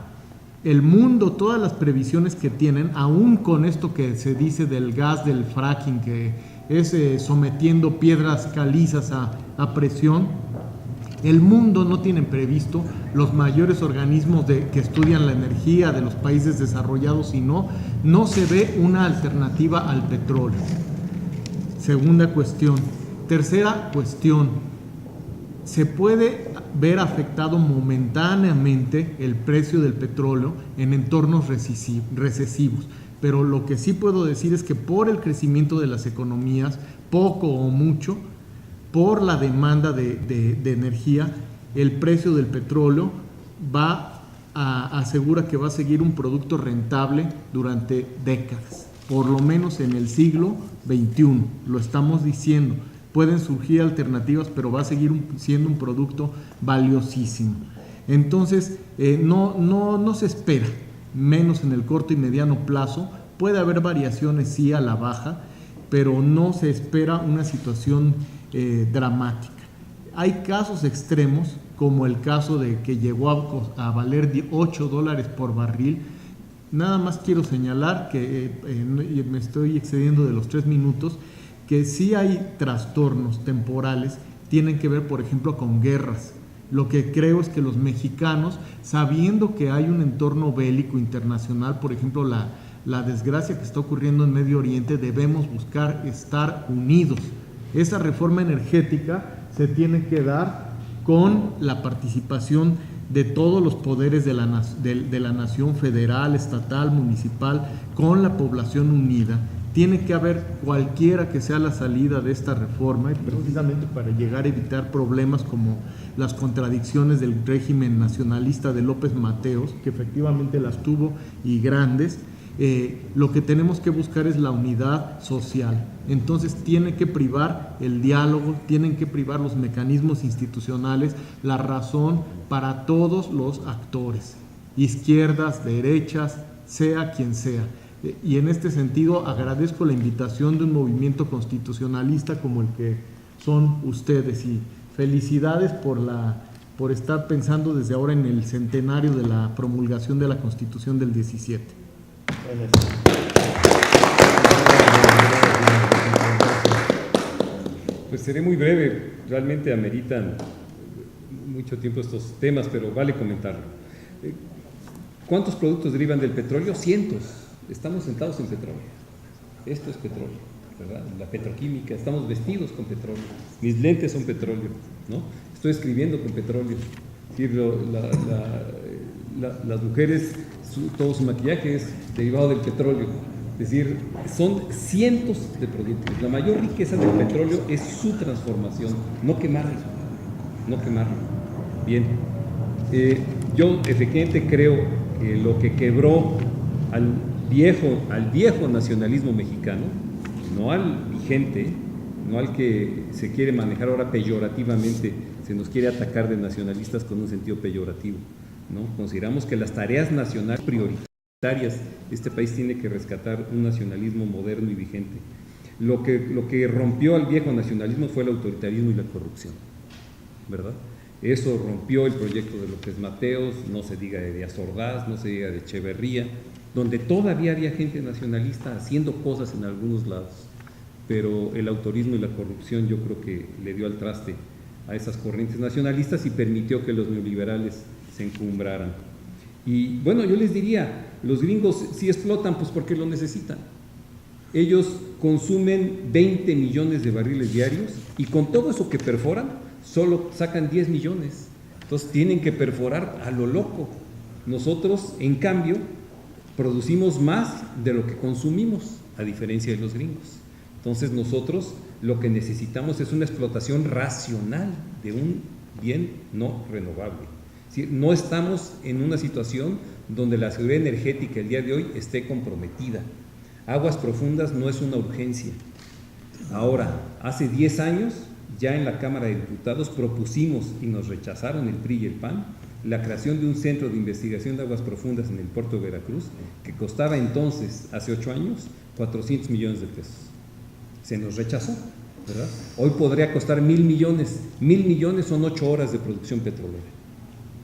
S4: el mundo, todas las previsiones que tienen, aún con esto que se dice del gas, del fracking, que es sometiendo piedras calizas a presión. El mundo no tiene previsto, los mayores organismos que estudian la energía de los países desarrollados, y no se ve una alternativa al petróleo. Segunda cuestión. Tercera cuestión, se puede ver afectado momentáneamente el precio del petróleo en entornos recesivos, pero lo que sí puedo decir es que por el crecimiento de las economías, poco o mucho, por la demanda de energía, el precio del petróleo asegura que va a seguir un producto rentable durante décadas, por lo menos en el siglo XXI, lo estamos diciendo. Pueden surgir alternativas, pero va a seguir siendo un producto valiosísimo. Entonces, no se espera, menos en el corto y mediano plazo. Puede haber variaciones, sí, a la baja, pero no se espera una situación dramática. Hay casos extremos, como el caso de que llegó a valer $8 por barril. Nada más quiero señalar que me estoy excediendo de los 3 minutos, que sí hay trastornos temporales, tienen que ver, por ejemplo, con guerras. Lo que creo es que los mexicanos, sabiendo que hay un entorno bélico internacional, por ejemplo, la desgracia que está ocurriendo en Medio Oriente, debemos buscar estar unidos. Esa reforma energética se tiene que dar con la participación de todos los poderes de la nación, federal, estatal, municipal, con la población unida. Tiene que haber cualquiera que sea la salida de esta reforma, y precisamente para llegar a evitar problemas como las contradicciones del régimen nacionalista de López Mateos, que efectivamente las tuvo y grandes. lo que tenemos que buscar es la unidad social. Entonces tiene que privar el diálogo, tienen que privar los mecanismos institucionales, la razón para todos los actores, izquierdas, derechas, sea quien sea. Y en este sentido agradezco la invitación de un movimiento constitucionalista como el que son ustedes, y felicidades por estar pensando desde ahora en el centenario de la promulgación de la Constitución del 17.
S3: Pues seré muy breve, realmente ameritan mucho tiempo estos temas, pero vale comentarlo. ¿Cuántos productos derivan del petróleo? Cientos. Estamos sentados en petróleo. Esto es petróleo, ¿verdad? La petroquímica, estamos vestidos con petróleo. Mis lentes son petróleo, ¿no? Estoy escribiendo con petróleo. Es decir, las mujeres, todo su maquillaje es derivado del petróleo. Es decir, son cientos de productos. La mayor riqueza del petróleo es su transformación, no quemarlo. No quemarlo. Bien. Yo efectivamente creo que lo que quebró al viejo nacionalismo mexicano, no al vigente, no al que se quiere manejar ahora peyorativamente, se nos quiere atacar de nacionalistas con un sentido peyorativo, ¿no? Consideramos que las tareas nacionales prioritarias, este país tiene que rescatar un nacionalismo moderno y vigente. Lo que rompió al viejo nacionalismo fue el autoritarismo y la corrupción, ¿verdad? Eso rompió el proyecto de López Mateos, no se diga de Díaz Ordaz, no se diga de Echeverría, donde todavía había gente nacionalista haciendo cosas en algunos lados, pero el autorismo y la corrupción yo creo que le dio al traste a esas corrientes nacionalistas y permitió que los neoliberales se encumbraran. Y bueno, yo les diría, los gringos sí explotan pues porque lo necesitan. Ellos consumen 20 millones de barriles diarios y con todo eso que perforan, solo sacan 10 millones. Entonces tienen que perforar a lo loco. Nosotros, en cambio, producimos más de lo que consumimos, a diferencia de los gringos. Entonces nosotros lo que necesitamos es una explotación racional de un bien no renovable. Es decir, no estamos en una situación donde la seguridad energética el día de hoy esté comprometida. Aguas profundas no es una urgencia. Ahora, hace 10 años, ya en la Cámara de Diputados propusimos y nos rechazaron el PRI y el PAN la creación de un centro de investigación de aguas profundas en el puerto de Veracruz, que costaba entonces, hace 8 años, 400 millones de pesos. Se nos rechazó, ¿verdad? Hoy podría costar 1,000 millones. 1,000 millones son 8 horas de producción petrolera,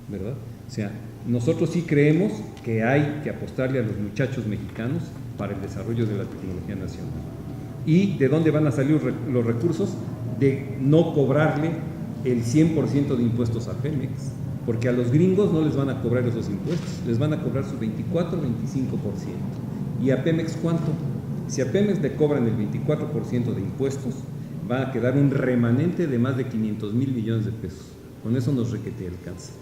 S3: ¿verdad? O sea, nosotros sí creemos que hay que apostarle a los muchachos mexicanos para el desarrollo de la tecnología nacional. ¿Y de dónde van a salir los recursos? De no cobrarle el 100% de impuestos a Pemex, porque a los gringos no les van a cobrar esos impuestos, les van a cobrar su 24, 25%. ¿Y a Pemex cuánto? Si a Pemex le cobran el 24% de impuestos, va a quedar un remanente de más de 500,000 millones de pesos. Con eso nos requete alcanza.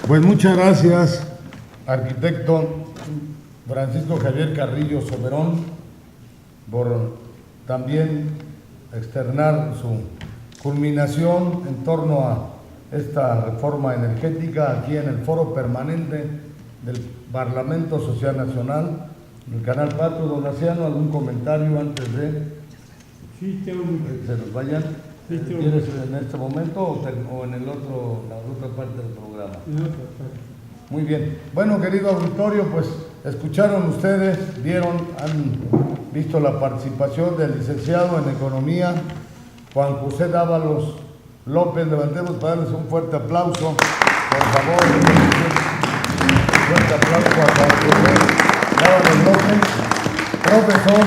S2: Pues muchas gracias, arquitecto Francisco Javier Carrillo Soberón, por también externar su culminación en torno a esta reforma energética aquí en el Foro Permanente del Parlamento Social Nacional, en el Canal 4. Don Aciano, ¿algún comentario antes de
S7: Sí, tengo
S2: que se nos vayan?
S7: Sí,
S2: ¿Quieres en este momento o en la otra parte del programa? Muy bien. Bueno, querido auditorio, pues escucharon ustedes, vieron, han visto la participación del licenciado en Economía, Juan José Dávalos López. Levantemos para darles un fuerte aplauso, por favor. Un fuerte aplauso a Juan José Dávalos López, profesor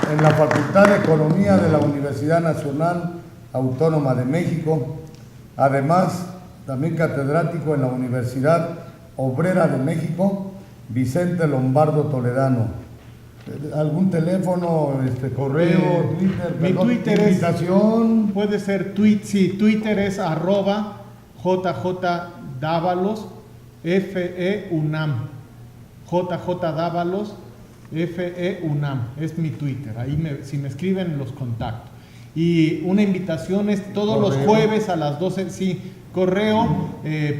S2: en la Facultad de Economía de la Universidad Nacional Autónoma de México, además también catedrático en la Universidad Obrera de México, Vicente Lombardo Toledano. ¿Algún teléfono, correo, Twitter?
S4: Mi Twitter es,
S2: invitación.
S4: puede ser Twitter es @JJDávalos FEUNAM. JJDávalos FEUNAM es mi Twitter. Ahí si me escriben los contacto. Y una invitación es todos los jueves a las 12, sí, correo,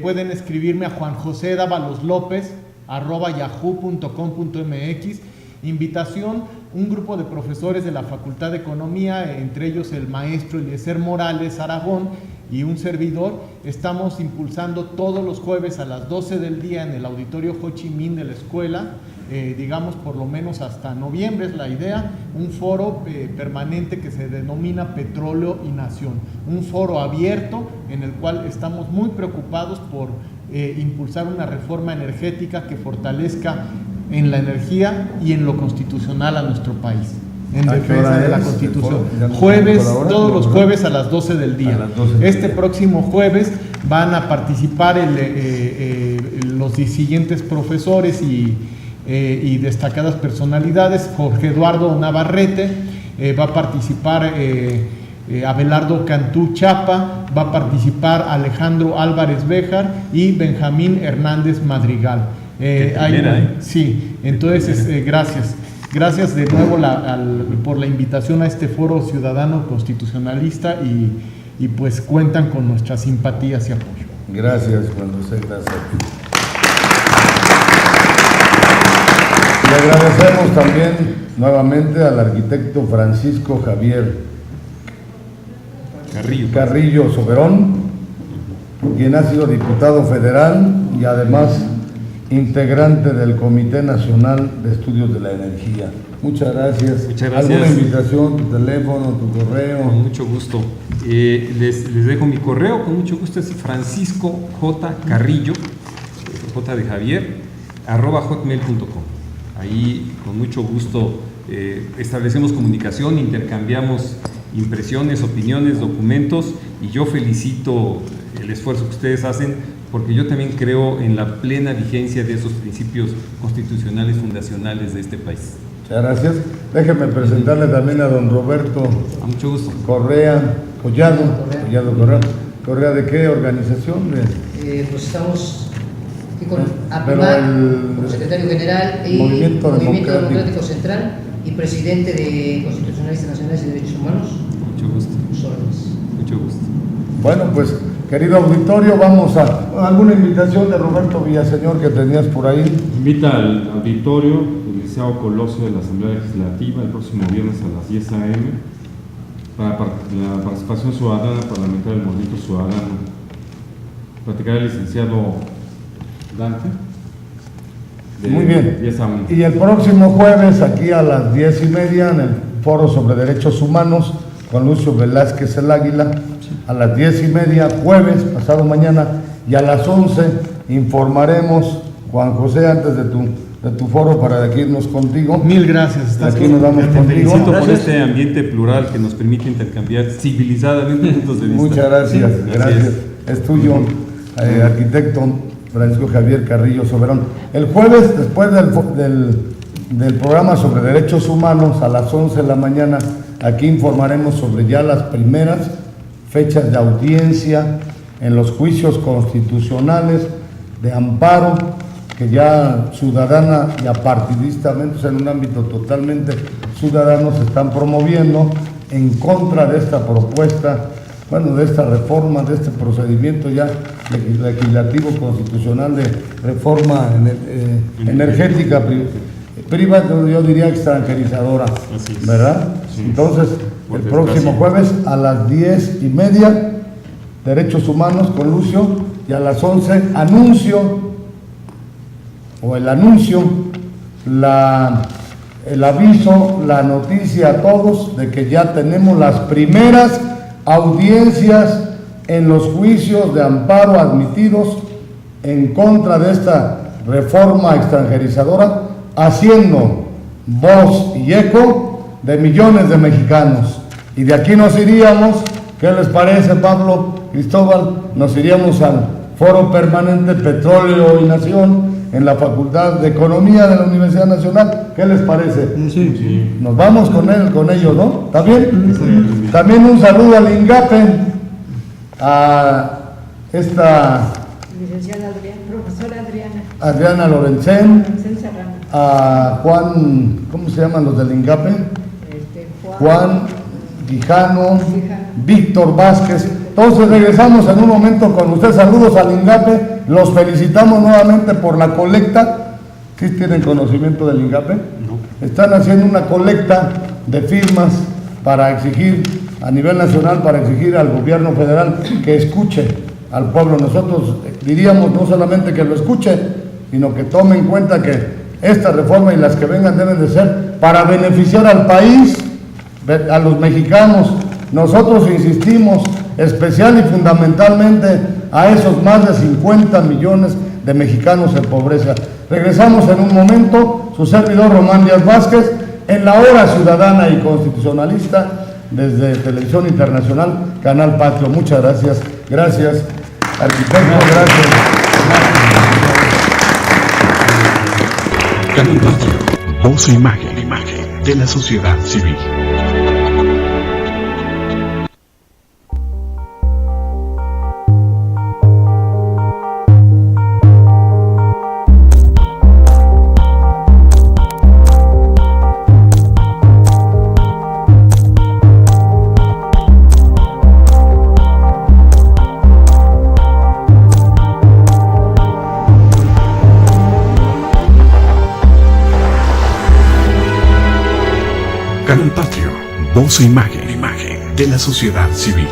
S4: pueden escribirme a juanjosedavaloslopez@yahoo.com.mx. Invitación, un grupo de profesores de la Facultad de Economía, entre ellos el maestro Eliezer Morales Aragón y un servidor, estamos impulsando todos los jueves a las 12 del día en el auditorio Ho Chi Minh de la escuela, digamos por lo menos hasta noviembre es la idea, un foro permanente que se denomina Petróleo y Nación, un foro abierto en el cual estamos muy preocupados por impulsar una reforma energética que fortalezca en la energía y en lo constitucional a nuestro país, en defensa de la Constitución. Jueves, todos los jueves a las 12 del día. Este próximo jueves van a participar los siguientes profesores y destacadas personalidades. Jorge Eduardo Navarrete, va a participar Abelardo Cantú Chapa, va a participar Alejandro Álvarez Béjar y Benjamín Hernández Madrigal. Sí, entonces gracias de nuevo por la invitación a este foro ciudadano constitucionalista y pues cuentan con nuestras simpatías y apoyo.
S2: Gracias, Juan José, gracias. Le agradecemos también nuevamente al arquitecto Francisco Javier Carrillo Soberón, quien ha sido diputado federal y además integrante del Comité Nacional de Estudios de la Energía. Muchas gracias.
S3: Muchas gracias.
S2: ¿Alguna invitación, tu teléfono, tu correo?
S3: Con mucho gusto. Les dejo mi correo, con mucho gusto, es Francisco J. Carrillo, J de Javier, @hotmail.com. Ahí, con mucho gusto, establecemos comunicación, intercambiamos impresiones, opiniones, documentos, y yo felicito el esfuerzo que ustedes hacen, porque yo también creo en la plena vigencia de esos principios constitucionales fundacionales de este país.
S2: Muchas gracias. Déjeme presentarle también a don Roberto
S3: mucho gusto.
S2: Collado Correa. ¿De qué organización?
S9: Pues estamos aquí con APEMAC, como secretario general, y Movimiento Democrático Central y presidente de Constitucionalistas Nacionales y Derechos Humanos.
S3: Mucho gusto. Mucho gusto.
S2: Bueno, pues, querido auditorio, vamos a alguna invitación de Roberto Villaseñor que tenías por ahí.
S6: Invita al auditorio del Liceo Colosio de la Asamblea Legislativa el próximo viernes a las 10 a.m. para la participación ciudadana parlamentaria del Movimiento Ciudadano. Platicará el licenciado Dante.
S2: Muy bien.
S6: 10 a 1.
S2: Y el próximo jueves, aquí a las 10:30, en el Foro sobre Derechos Humanos, con Lucio Velázquez el Águila, a las 10:30, jueves, pasado mañana, y a las 11 informaremos, Juan José, antes de tu foro, para aquí irnos contigo.
S4: Mil gracias.
S2: Aquí nos vamos contigo.
S3: Felicito por este ambiente plural que nos permite intercambiar civilizadamente puntos de vista.
S2: Muchas gracias. Gracias. Es tuyo, arquitecto Francisco Javier Carrillo Soberón. El jueves, después del programa sobre derechos humanos, a las 11 de la mañana, aquí informaremos sobre ya las primeras fechas de audiencia en los juicios constitucionales de amparo que ya ciudadana y apartidistamente, o sea, en un ámbito totalmente ciudadano, se están promoviendo en contra de esta propuesta, bueno, de esta reforma, de este procedimiento ya legislativo constitucional de reforma energética privada, yo diría extranjerizadora, ¿verdad? Sí. Entonces, el próximo jueves a las 10:30, Derechos Humanos con Lucio, y a las 11, el aviso, la noticia a todos de que ya tenemos las primeras audiencias en los juicios de amparo admitidos en contra de esta reforma extranjerizadora, haciendo voz y eco de millones de mexicanos. Y de aquí nos iríamos, ¿qué les parece, Pablo, Cristóbal? Nos iríamos al Foro Permanente Petróleo y Nación en la Facultad de Economía de la Universidad Nacional. ¿Qué les parece? Sí. Nos vamos con ellos, ¿no? ¿Está bien? Sí. También un saludo al INGAPE, a esta
S10: licenciada profesora
S2: Adriana Lorencén, a Juan, ¿cómo se llaman los del INGAPE? Quijano, Víctor Vázquez. Entonces regresamos en un momento con usted. Saludos al INGAPE, los felicitamos nuevamente por la colecta. ¿Sí tienen conocimiento del INGAPE? No. Están haciendo una colecta de firmas para exigir, a nivel nacional, para exigir al gobierno federal que escuche al pueblo. Nosotros diríamos no solamente que lo escuche, sino que tome en cuenta que esta reforma y las que vengan deben de ser para beneficiar al país, a los mexicanos. Nosotros insistimos especial y fundamentalmente a esos más de 50 millones de mexicanos en pobreza. Regresamos en un momento, su servidor Román Díaz Vázquez, en la Hora Ciudadana y Constitucionalista, desde Televisión Internacional, Canal Patrio. Muchas gracias. Gracias, arquitecto, gracias.
S1: Canal Patrio, voz e imagen de la sociedad civil. Canal Patrio, voz e imagen de la sociedad civil.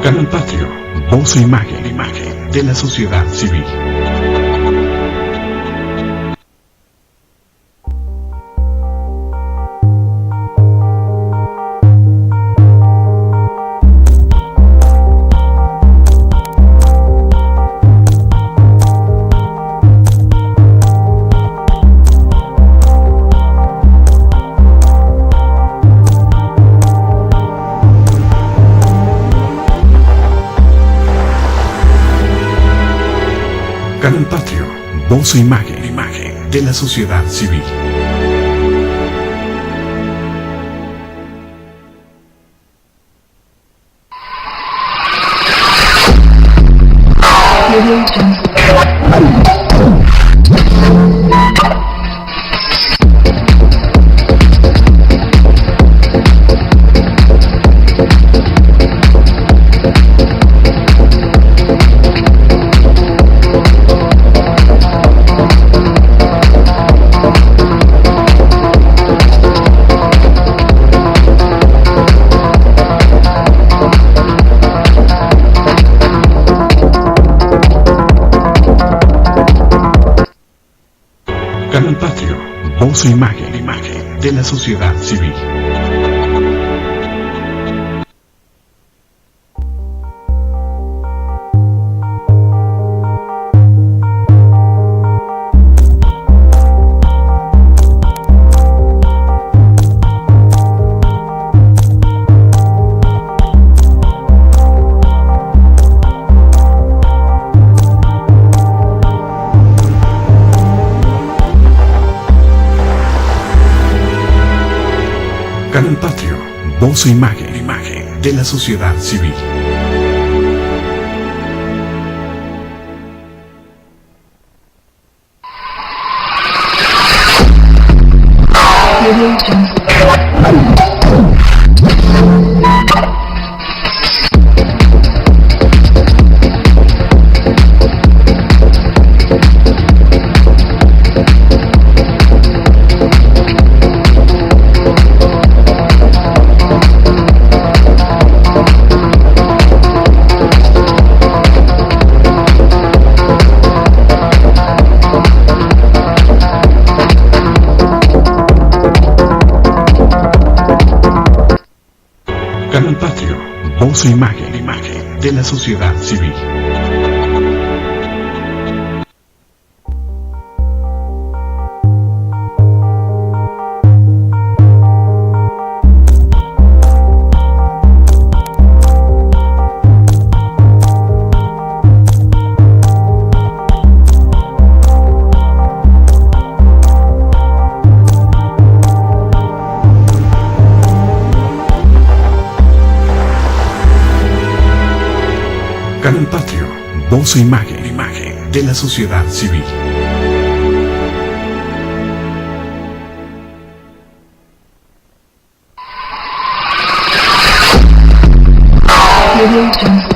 S1: Canal Patrio, voz e imagen de la sociedad civil. Canal Patrio, voz e imagen de la sociedad civil. Canal Patrio, voz e imagen de la sociedad civil. Canal Patrio, voz e imagen de la sociedad civil. Canal Patrio, voz e imagen de la sociedad civil. Canal Patrio, voz e imagen de la sociedad civil.
S11: Radio Jungle.